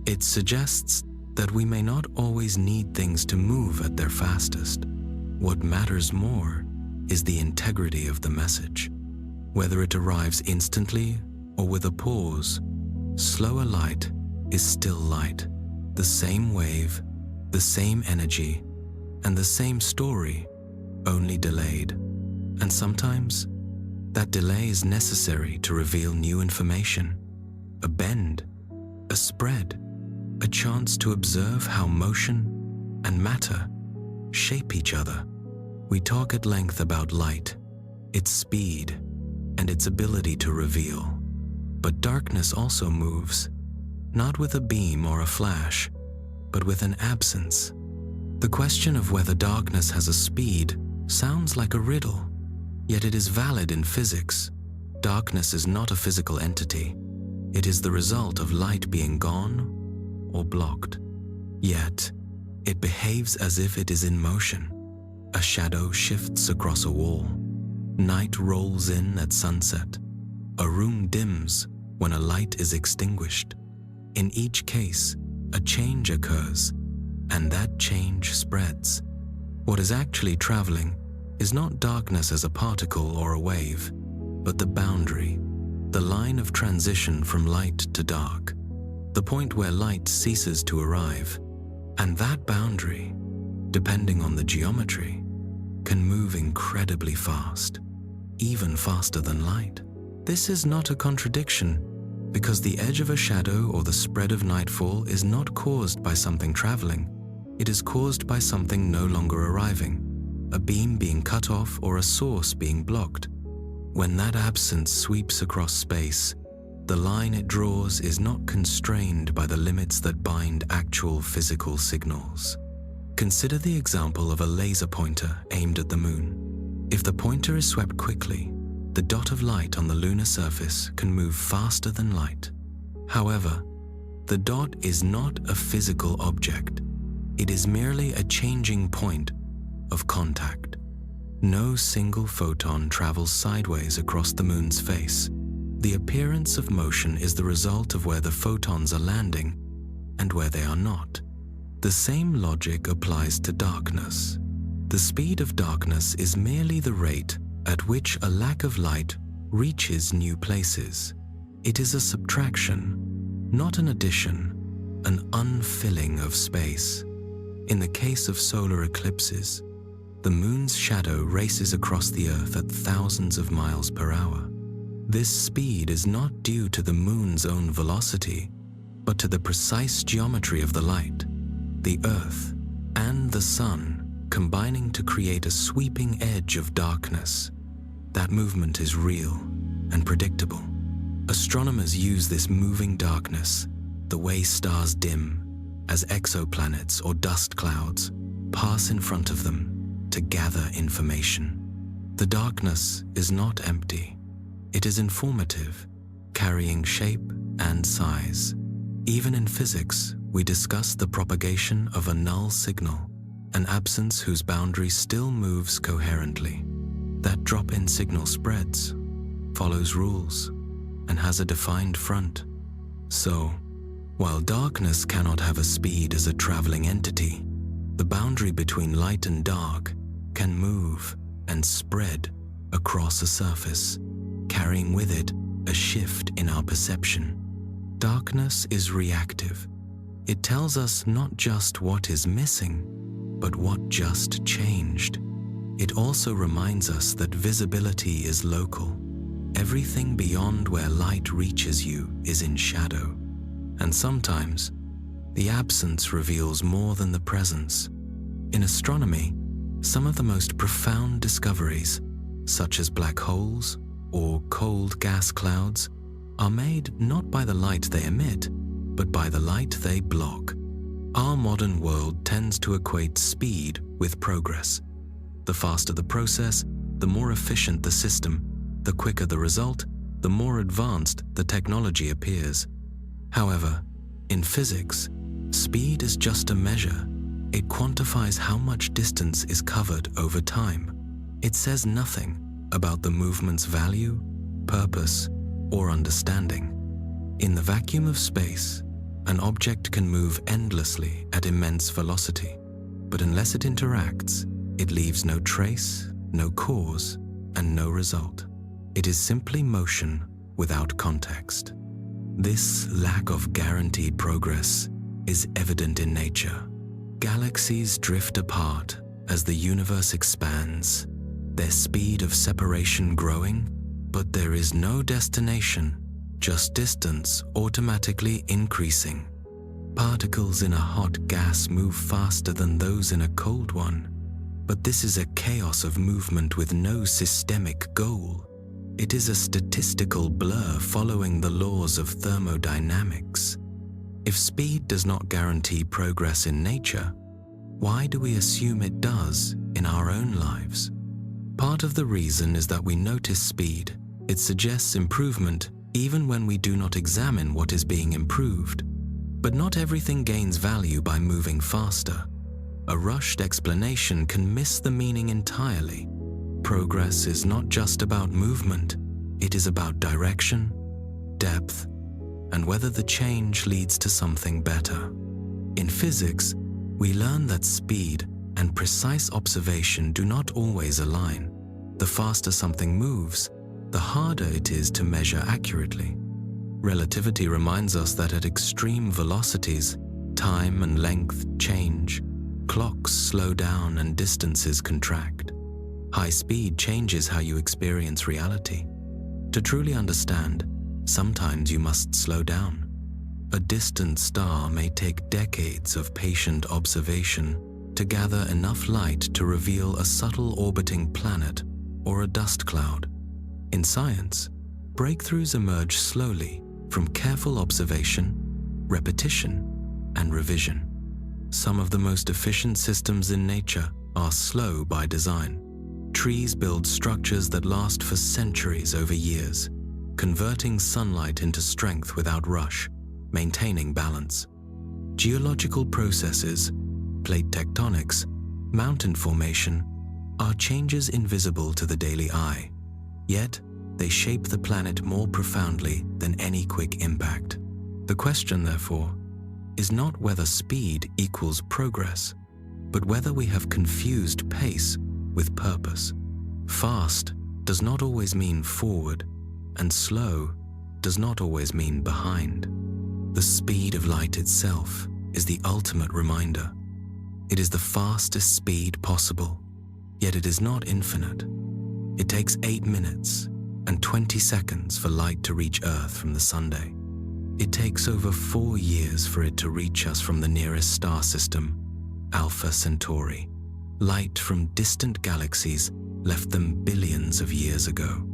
It suggests that we may not always need things to move at their fastest. What matters more is the integrity of the message. Whether it arrives instantly or with a pause, slower light is still light. The same wave, the same energy, and the same story, only delayed. And sometimes, that delay is necessary to reveal new information, a bend, a spread, a chance to observe how motion and matter shape each other. We talk at length about light, its speed, and its ability to reveal. But darkness also moves, not with a beam or a flash, but with an absence. The question of whether darkness has a speed sounds like a riddle, yet it is valid in physics. Darkness is not a physical entity. It is the result of light being gone or blocked. Yet, it behaves as if it is in motion. A shadow shifts across a wall. Night rolls in at sunset. A room dims when a light is extinguished. In each case, a change occurs, and that change spreads. What is actually traveling is not darkness as a particle or a wave, but the boundary, the line of transition from light to dark, the point where light ceases to arrive. And that boundary, depending on the geometry, can move incredibly fast, even faster than light. This is not a contradiction, because the edge of a shadow or the spread of nightfall is not caused by something traveling. It is caused by something no longer arriving, a beam being cut off or a source being blocked. When that absence sweeps across space, the line it draws is not constrained by the limits that bind actual physical signals. Consider the example of a laser pointer aimed at the moon. If the pointer is swept quickly, the dot of light on the lunar surface can move faster than light. However, the dot is not a physical object. It is merely a changing point of contact. No single photon travels sideways across the moon's face. The appearance of motion is the result of where the photons are landing and where they are not. The same logic applies to darkness. The speed of darkness is merely the rate at which a lack of light reaches new places. It is a subtraction, not an addition, an unfilling of space. In the case of solar eclipses, the moon's shadow races across the Earth at thousands of miles per hour. This speed is not due to the moon's own velocity, but to the precise geometry of the light, the Earth, and the Sun combining to create a sweeping edge of darkness. That movement is real and predictable. Astronomers use this moving darkness, the way stars dim, as exoplanets or dust clouds pass in front of them, to gather information. The darkness is not empty. It is informative, carrying shape and size. Even in physics, we discuss the propagation of a null signal, an absence whose boundary still moves coherently. That drop-in signal spreads, follows rules, and has a defined front. So, while darkness cannot have a speed as a traveling entity, the boundary between light and dark can move and spread across a surface, carrying with it a shift in our perception. Darkness is reactive. It tells us not just what is missing, but what just changed. It also reminds us that visibility is local. Everything beyond where light reaches you is in shadow. And sometimes, the absence reveals more than the presence. In astronomy, some of the most profound discoveries, such as black holes or cold gas clouds, are made not by the light they emit, but by the light they block. Our modern world tends to equate speed with progress. The faster the process, the more efficient the system. The quicker the result, the more advanced the technology appears. However, in physics, speed is just a measure. It quantifies how much distance is covered over time. It says nothing about the movement's value, purpose, or understanding. In the vacuum of space, an object can move endlessly at immense velocity, but unless it interacts, it leaves no trace, no cause, and no result. It is simply motion without context. This lack of guaranteed progress is evident in nature. Galaxies drift apart as the universe expands, their speed of separation growing, but there is no destination, just distance automatically increasing. Particles in a hot gas move faster than those in a cold one, but this is a chaos of movement with no systemic goal. It is a statistical blur following the laws of thermodynamics. If speed does not guarantee progress in nature, why do we assume it does in our own lives? Part of the reason is that we notice speed. It suggests improvement even when we do not examine what is being improved. But not everything gains value by moving faster. A rushed explanation can miss the meaning entirely. Progress is not just about movement, it is about direction, depth, and whether the change leads to something better. In physics, we learn that speed and precise observation do not always align. The faster something moves, the harder it is to measure accurately. Relativity reminds us that at extreme velocities, time and length change, clocks slow down and distances contract. High speed changes how you experience reality. To truly understand, sometimes you must slow down. A distant star may take decades of patient observation to gather enough light to reveal a subtle orbiting planet or a dust cloud. In science, breakthroughs emerge slowly from careful observation, repetition, and revision. Some of the most efficient systems in nature are slow by design. Trees build structures that last for centuries over years, converting sunlight into strength without rush, maintaining balance. Geological processes, plate tectonics, mountain formation, are changes invisible to the daily eye, yet they shape the planet more profoundly than any quick impact. The question, therefore, is not whether speed equals progress, but whether we have confused pace with purpose. Fast does not always mean forward, and slow does not always mean behind. The speed of light itself is the ultimate reminder. It is the fastest speed possible, yet it is not infinite. It takes 8 minutes and 20 seconds for light to reach Earth from the Sunday. It takes over 4 years for it to reach us from the nearest star system, Alpha Centauri. Light from distant galaxies left them billions of years ago.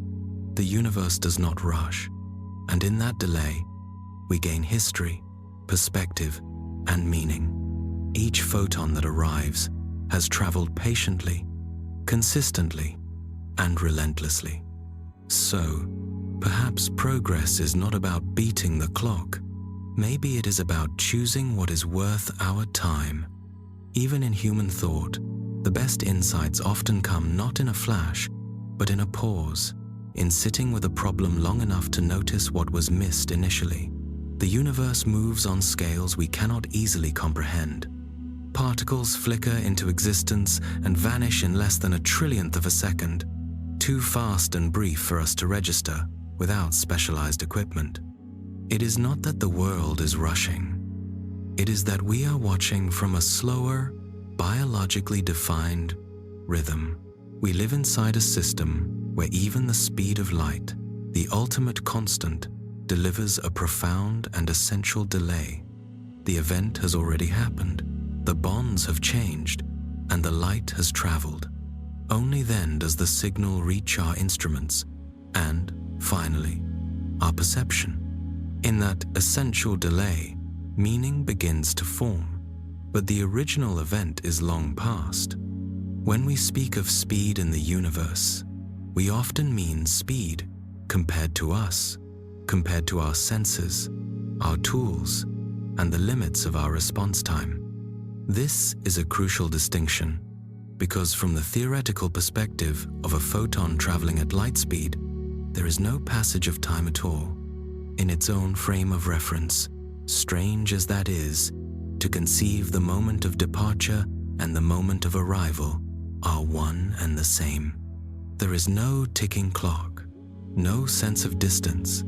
The universe does not rush, and in that delay, we gain history, perspective, and meaning. Each photon that arrives has traveled patiently, consistently and relentlessly. So, perhaps progress is not about beating the clock. Maybe it is about choosing what is worth our time. Even in human thought, the best insights often come not in a flash, but in a pause, in sitting with a problem long enough to notice what was missed initially. The universe moves on scales we cannot easily comprehend. Particles flicker into existence and vanish in less than a trillionth of a second, too fast and brief for us to register without specialized equipment. It is not that the world is rushing. It is that we are watching from a slower, biologically defined rhythm. We live inside a system where even the speed of light, the ultimate constant, delivers a profound and essential delay. The event has already happened, the bonds have changed, and the light has traveled. Only then does the signal reach our instruments and, finally, our perception. In that essential delay, meaning begins to form, but the original event is long past. When we speak of speed in the universe, we often mean speed compared to us, compared to our senses, our tools, and the limits of our response time. This is a crucial distinction, because from the theoretical perspective of a photon traveling at light speed, there is no passage of time at all. In its own frame of reference, strange as that is, to conceive the moment of departure and the moment of arrival are one and the same. There is no ticking clock, no sense of distance,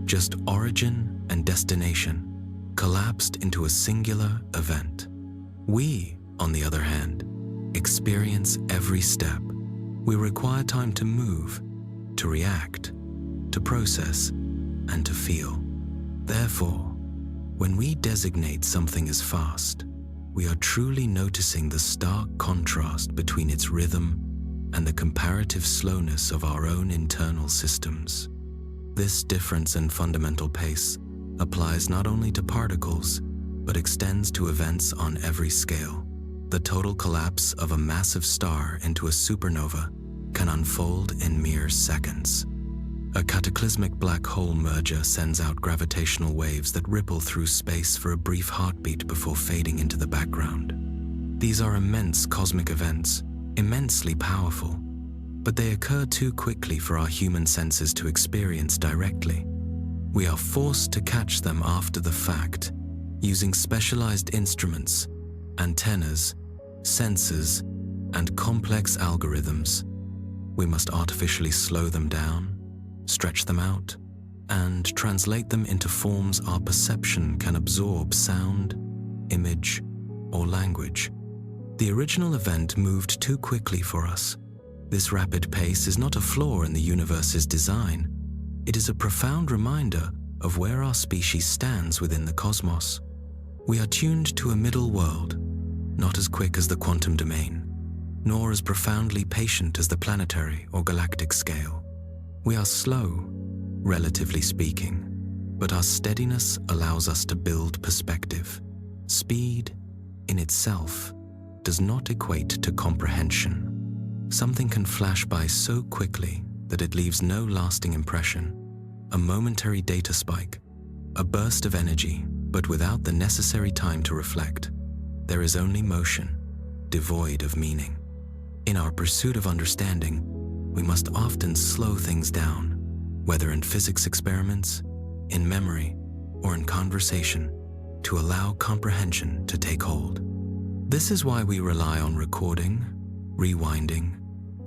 just origin and destination, collapsed into a singular event. We, on the other hand, experience every step. We require time to move, to react, to process, and to feel. Therefore, when we designate something as fast, we are truly noticing the stark contrast between its rhythm and the comparative slowness of our own internal systems. This difference in fundamental pace applies not only to particles, but extends to events on every scale. The total collapse of a massive star into a supernova can unfold in mere seconds. A cataclysmic black hole merger sends out gravitational waves that ripple through space for a brief heartbeat before fading into the background. These are immense cosmic events, immensely powerful, but they occur too quickly for our human senses to experience directly. We are forced to catch them after the fact, using specialized instruments, antennas, sensors, and complex algorithms. We must artificially slow them down, stretch them out, and translate them into forms our perception can absorb: sound, image, or language. The original event moved too quickly for us. This rapid pace is not a flaw in the universe's design. It is a profound reminder of where our species stands within the cosmos. We are tuned to a middle world, not as quick as the quantum domain, nor as profoundly patient as the planetary or galactic scale. We are slow, relatively speaking, but our steadiness allows us to build perspective. Speed, in itself, does not equate to comprehension. Something can flash by so quickly that it leaves no lasting impression. A momentary data spike, a burst of energy, but without the necessary time to reflect. There is only motion, devoid of meaning. In our pursuit of understanding, we must often slow things down, whether in physics experiments, in memory, or in conversation, to allow comprehension to take hold. This is why we rely on recording, rewinding,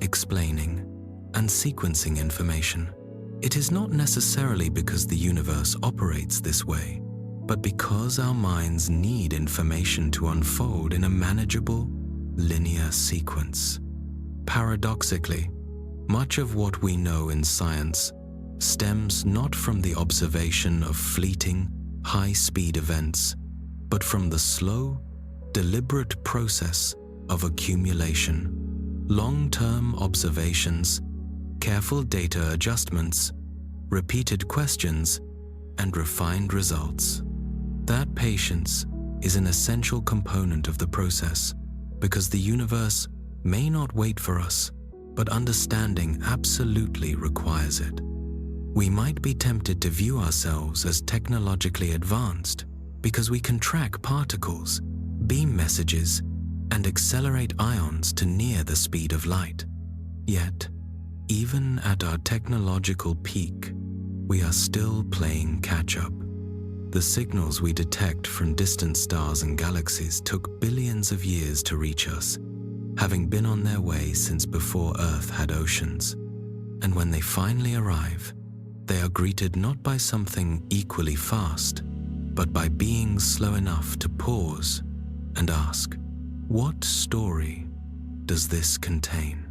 explaining, and sequencing information. It is not necessarily because the universe operates this way, but because our minds need information to unfold in a manageable, linear sequence. Paradoxically, much of what we know in science stems not from the observation of fleeting, high-speed events, but from the slow, deliberate process of accumulation. Long-term observations, careful data adjustments, repeated questions, and refined results. That patience is an essential component of the process, because the universe may not wait for us, but understanding absolutely requires it. We might be tempted to view ourselves as technologically advanced because we can track particles, beam messages, and accelerate ions to near the speed of light. Yet, even at our technological peak, we are still playing catch-up. The signals we detect from distant stars and galaxies took billions of years to reach us, having been on their way since before Earth had oceans. And when they finally arrive, they are greeted not by something equally fast, but by beings slow enough to pause and ask, what story does this contain?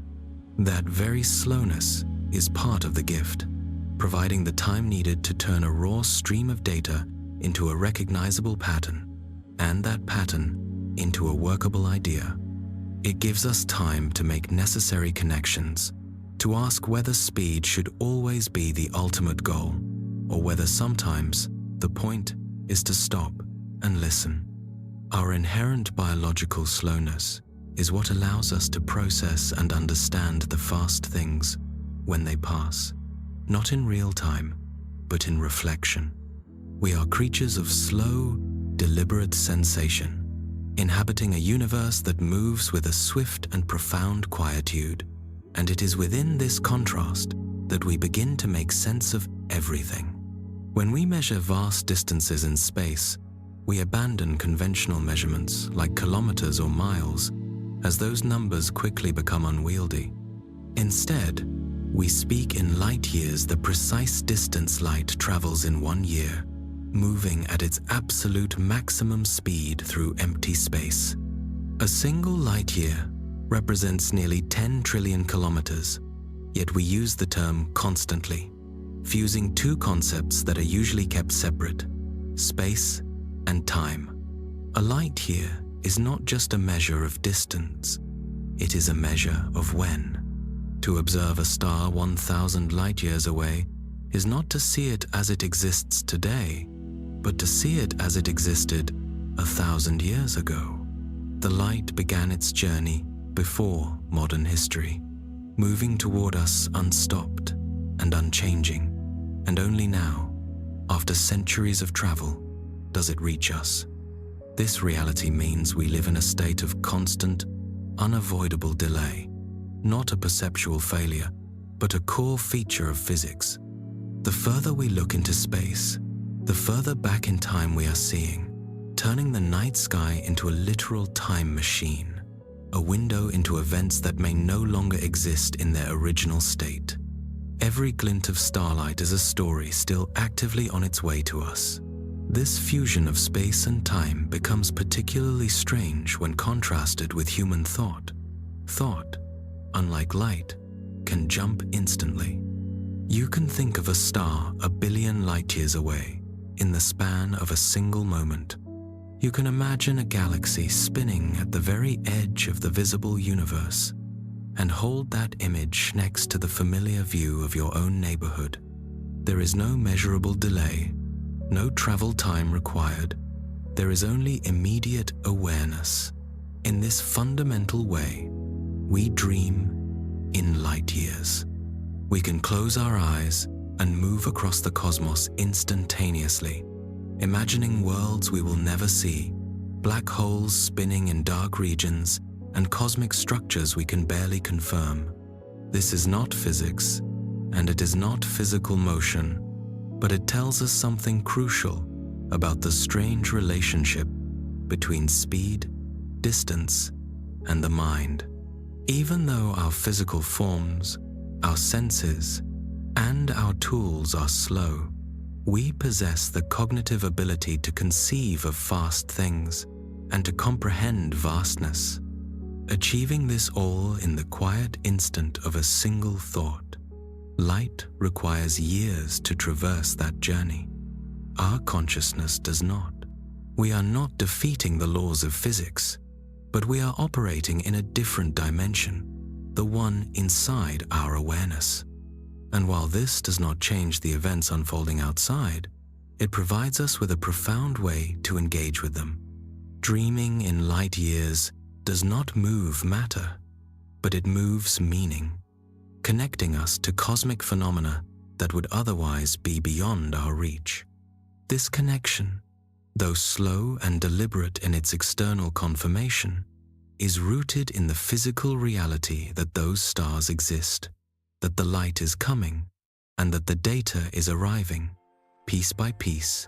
That very slowness is part of the gift, providing the time needed to turn a raw stream of data into a recognizable pattern, and that pattern into a workable idea. It gives us time to make necessary connections, to ask whether speed should always be the ultimate goal, or whether sometimes the point is to stop and listen. Our inherent biological slowness is what allows us to process and understand the fast things when they pass, not in real time, but in reflection. We are creatures of slow, deliberate sensation, inhabiting a universe that moves with a swift and profound quietude, and it is within this contrast that we begin to make sense of everything. When we measure vast distances in space, we abandon conventional measurements like kilometers or miles, as those numbers quickly become unwieldy. Instead, we speak in light years, the precise distance light travels in 1 year, moving at its absolute maximum speed through empty space. A single light year represents nearly 10 trillion kilometers, yet we use the term constantly, fusing two concepts that are usually kept separate: space and time. A light year is not just a measure of distance, it is a measure of when. To observe a star 1,000 light years away is not to see it as it exists today, but to see it as it existed 1,000 years ago. The light began its journey before modern history, moving toward us unstopped and unchanging, and only now, after centuries of travel, does it reach us. This reality means we live in a state of constant, unavoidable delay, not a perceptual failure, but a core feature of physics. The further we look into space, the further back in time we are seeing, turning the night sky into a literal time machine, a window into events that may no longer exist in their original state. Every glint of starlight is a story still actively on its way to us. This fusion of space and time becomes particularly strange when contrasted with human thought. Thought, unlike light, can jump instantly. You can think of a star 1 billion light years away in the span of a single moment. You can imagine a galaxy spinning at the very edge of the visible universe and hold that image next to the familiar view of your own neighborhood. There is no measurable delay, no travel time required. There is only immediate awareness. In this fundamental way, we dream in light years. We can close our eyes and move across the cosmos instantaneously, imagining worlds we will never see, black holes spinning in dark regions, and cosmic structures we can barely confirm. This is not physics, and it is not physical motion, but it tells us something crucial about the strange relationship between speed, distance, and the mind. Even though our physical forms, our senses, and our tools are slow, we possess the cognitive ability to conceive of fast things and to comprehend vastness, achieving this all in the quiet instant of a single thought. Light requires years to traverse that journey. Our consciousness does not. We are not defeating the laws of physics, but we are operating in a different dimension, the one inside our awareness. And while this does not change the events unfolding outside, it provides us with a profound way to engage with them. Dreaming in light years does not move matter, but it moves meaning. connecting us to cosmic phenomena that would otherwise be beyond our reach. This connection, though slow and deliberate in its external confirmation, is rooted in the physical reality that those stars exist, that the light is coming, and that the data is arriving, piece by piece,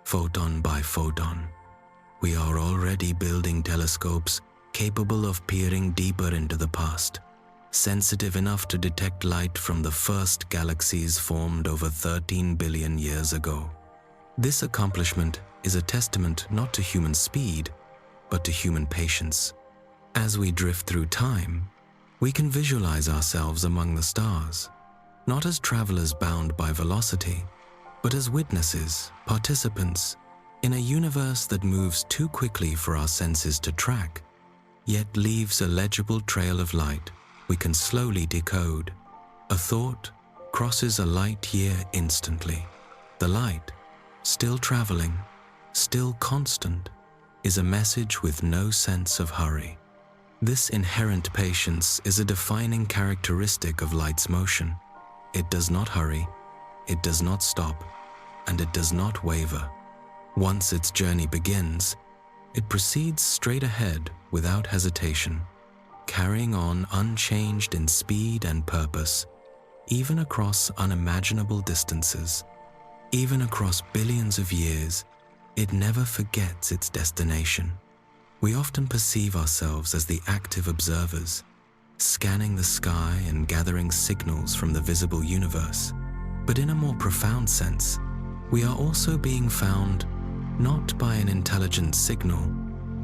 photon by photon. We are already building telescopes capable of peering deeper into the past, sensitive enough to detect light from the first galaxies formed over 13 billion years ago. This accomplishment is a testament not to human speed, but to human patience. As we drift through time, we can visualize ourselves among the stars, not as travelers bound by velocity, but as witnesses, participants, in a universe that moves too quickly for our senses to track, yet leaves a legible trail of light we can slowly decode. A thought crosses a light year instantly. The light, still traveling, still constant, is a message with no sense of hurry. This inherent patience is a defining characteristic of light's motion. It does not hurry, it does not stop, and it does not waver. Once its journey begins, it proceeds straight ahead without hesitation, carrying on unchanged in speed and purpose, even across unimaginable distances. Even across billions of years, it never forgets its destination. We often perceive ourselves as the active observers, scanning the sky and gathering signals from the visible universe. But in a more profound sense, we are also being found not by an intelligent signal,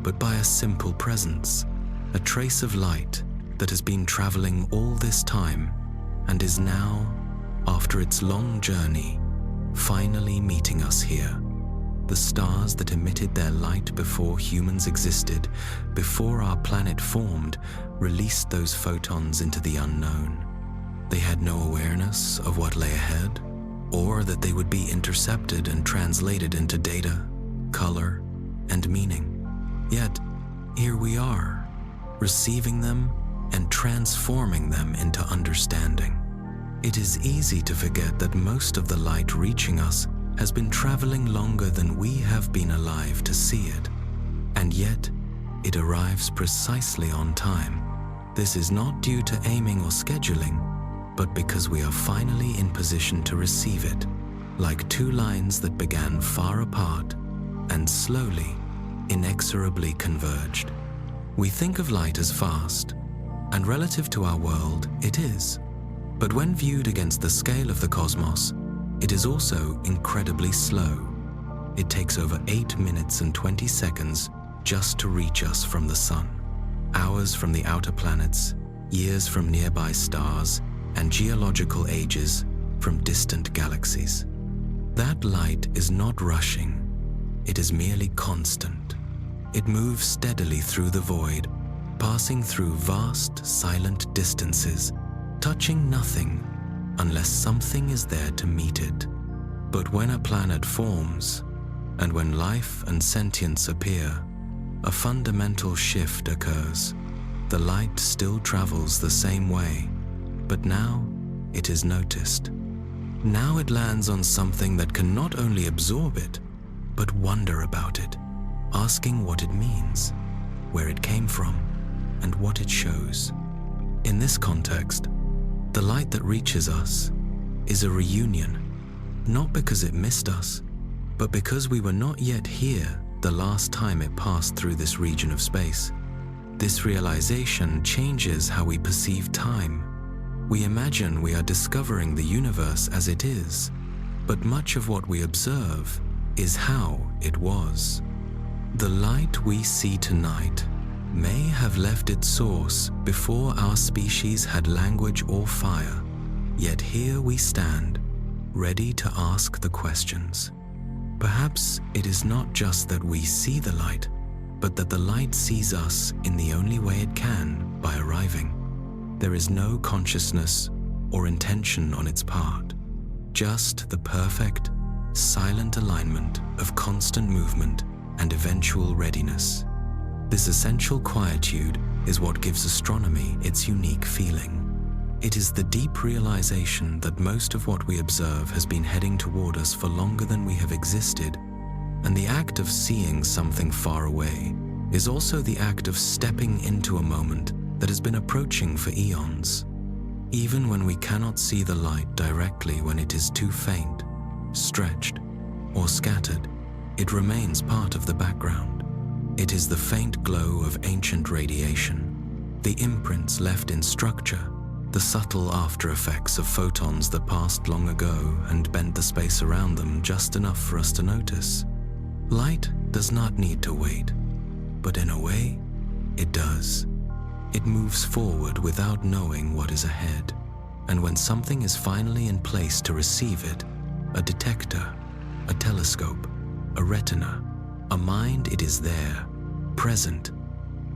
but by a simple presence, a trace of light that has been traveling all this time and is now, after its long journey, finally meeting us here. The stars that emitted their light before humans existed, before our planet formed, released those photons into the unknown. They had no awareness of what lay ahead, or that they would be intercepted and translated into data, color, and meaning. Yet, here we are, receiving them and transforming them into understanding. It is easy to forget that most of the light reaching us has been traveling longer than we have been alive to see it, and yet it arrives precisely on time. This is not due to aiming or scheduling, but because we are finally in position to receive it, like two lines that began far apart and slowly, inexorably converged. We think of light as fast, and relative to our world, it is. But when viewed against the scale of the cosmos, it is also incredibly slow. It takes over 8 minutes and 20 seconds just to reach us from the sun. Hours from the outer planets, years from nearby stars, and geological ages from distant galaxies. That light is not rushing, it is merely constant. It moves steadily through the void, passing through vast, silent distances, touching nothing unless something is there to meet it. But when a planet forms, and when life and sentience appear, a fundamental shift occurs. The light still travels the same way, but now it is noticed. Now it lands on something that can not only absorb it, but wonder about it, asking what it means, where it came from, and what it shows. In this context, the light that reaches us is a reunion, not because it missed us, but because we were not yet here the last time it passed through this region of space. This realization changes how we perceive time. We imagine we are discovering the universe as it is, but much of what we observe is how it was. The light we see tonight may have left its source before our species had language or fire, yet here we stand, ready to ask the questions. Perhaps it is not just that we see the light, but that the light sees us in the only way it can, by arriving. There is no consciousness or intention on its part, just the perfect, silent alignment of constant movement and eventual readiness. This essential quietude is what gives astronomy its unique feeling. It is the deep realization that most of what we observe has been heading toward us for longer than we have existed, and the act of seeing something far away is also the act of stepping into a moment that has been approaching for eons. Even when we cannot see the light directly, when it is too faint, stretched, or scattered, it remains part of the background. It is the faint glow of ancient radiation, the imprints left in structure, the subtle after effects of photons that passed long ago and bent the space around them just enough for us to notice. Light does not need to wait, but in a way, it does. It moves forward without knowing what is ahead, and when something is finally in place to receive it, a detector, a telescope, a retina, a mind, it is there, present,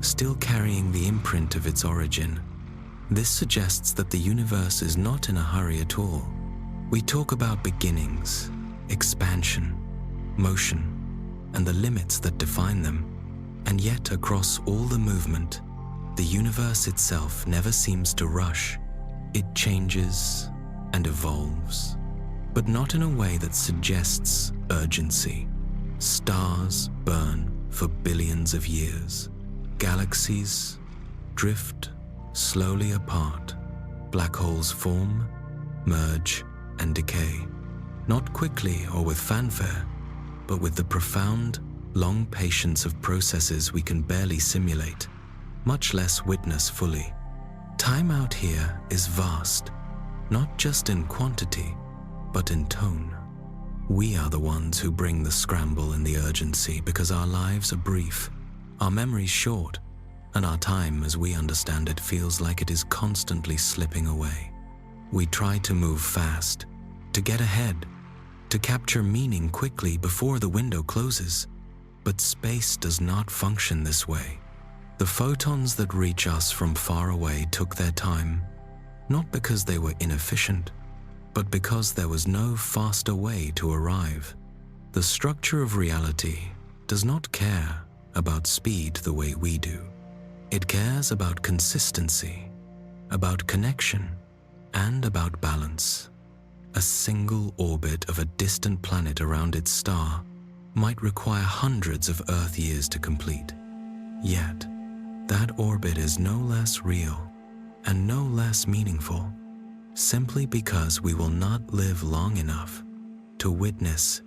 still carrying the imprint of its origin. This suggests that the universe is not in a hurry at all. We talk about beginnings, expansion, motion, and the limits that define them, and yet across all the movement, the universe itself never seems to rush. It changes and evolves, but not in a way that suggests urgency. Stars burn for billions of years. Galaxies drift slowly apart. Black holes form, merge, and decay, not quickly or with fanfare, but with the profound, long patience of processes we can barely simulate, much less witness fully. Time out here is vast, not just in quantity, but in tone. We are the ones who bring the scramble and the urgency because our lives are brief, our memories short, and our time as we understand it feels like it is constantly slipping away. We try to move fast, to get ahead, to capture meaning quickly before the window closes. But space does not function this way. The photons that reach us from far away took their time, not because they were inefficient, but because there was no faster way to arrive. The structure of reality does not care about speed the way we do. It cares about consistency, about connection, and about balance. A single orbit of a distant planet around its star might require hundreds of Earth years to complete. Yet, that orbit is no less real and no less meaningful, simply because we will not live long enough to witness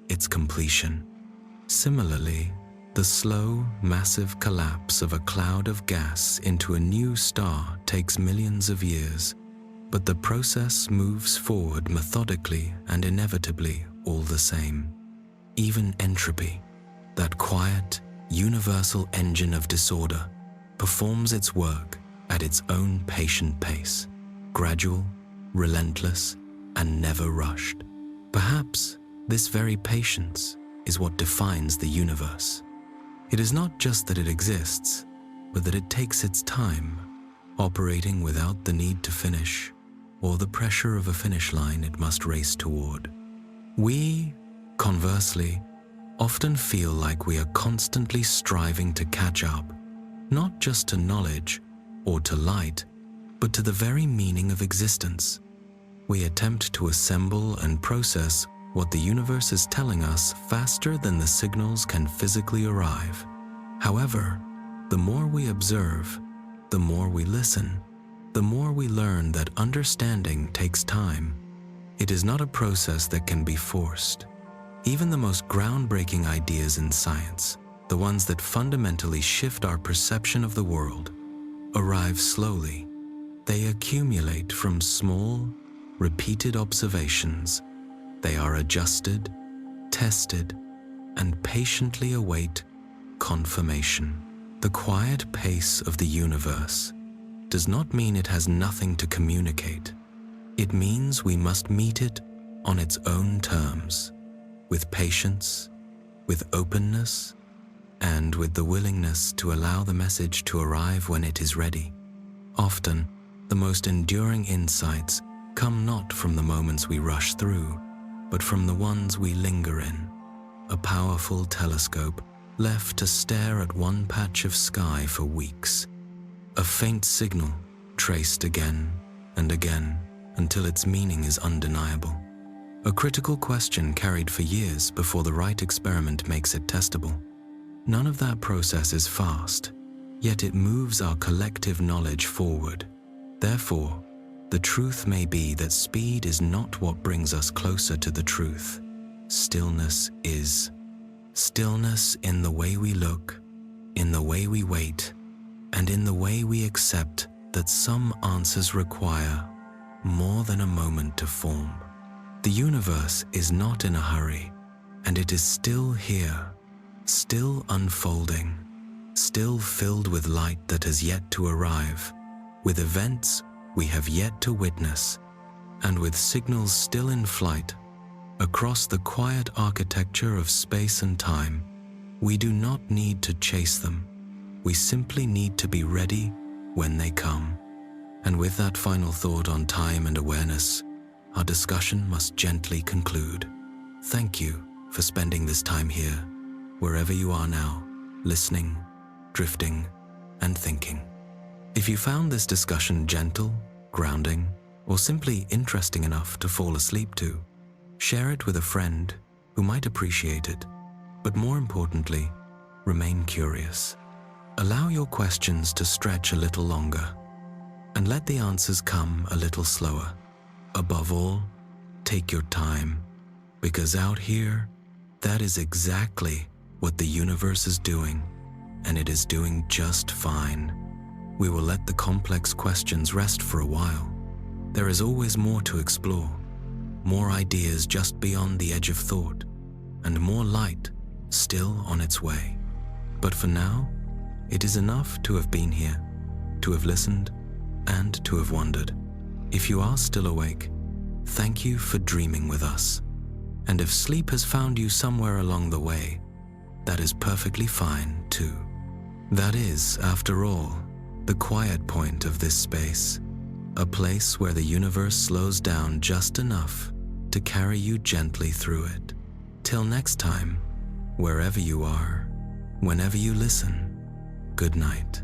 its completion. Similarly, the slow, massive collapse of a cloud of gas into a new star takes millions of years, but the process moves forward methodically and inevitably all the same. Even entropy, that quiet, universal engine of disorder, performs its work at its own patient pace, gradual, relentless, and never rushed. Perhaps this very patience is what defines the universe. It is not just that it exists, but that it takes its time, operating without the need to finish, or the pressure of a finish line it must race toward. We, conversely, often feel like we are constantly striving to catch up, not just to knowledge or to light, but to the very meaning of existence. We attempt to assemble and process what the universe is telling us faster than the signals can physically arrive. However, the more we observe, the more we listen, the more we learn that understanding takes time. It is not a process that can be forced. Even the most groundbreaking ideas in science, the ones that fundamentally shift our perception of the world, arrive slowly. They accumulate from small, repeated observations. They are adjusted, tested, and patiently await confirmation. The quiet pace of the universe does not mean it has nothing to communicate. It means we must meet it on its own terms, with patience, with openness, and with the willingness to allow the message to arrive when it is ready. Often, the most enduring insights come not from the moments we rush through, but from the ones we linger in. A powerful telescope left to stare at one patch of sky for weeks. A faint signal traced again and again until its meaning is undeniable. A critical question carried for years before the right experiment makes it testable. None of that process is fast, yet it moves our collective knowledge forward. Therefore, the truth may be that speed is not what brings us closer to the truth. Stillness is. Stillness in the way we look, in the way we wait, and in the way we accept that some answers require more than a moment to form. The universe is not in a hurry, and it is still here, still unfolding, still filled with light that has yet to arrive, with events we have yet to witness, and with signals still in flight. Across the quiet architecture of space and time, we do not need to chase them. We simply need to be ready when they come. And with that final thought on time and awareness, our discussion must gently conclude. Thank you for spending this time here, wherever you are now, listening, drifting, and thinking. If you found this discussion gentle, grounding, or simply interesting enough to fall asleep to, share it with a friend who might appreciate it, but more importantly, remain curious. Allow your questions to stretch a little longer, and let the answers come a little slower. Above all, take your time, because out here, that is exactly what the universe is doing, and it is doing just fine. We will let the complex questions rest for a while. There is always more to explore, more ideas just beyond the edge of thought, and more light still on its way. But for now, it is enough to have been here, to have listened, and to have wondered. If you are still awake, thank you for dreaming with us. And if sleep has found you somewhere along the way, that is perfectly fine too. That is, after all, the quiet point of this space, a place where the universe slows down just enough to carry you gently through it. Till next time, wherever you are, whenever you listen, good night.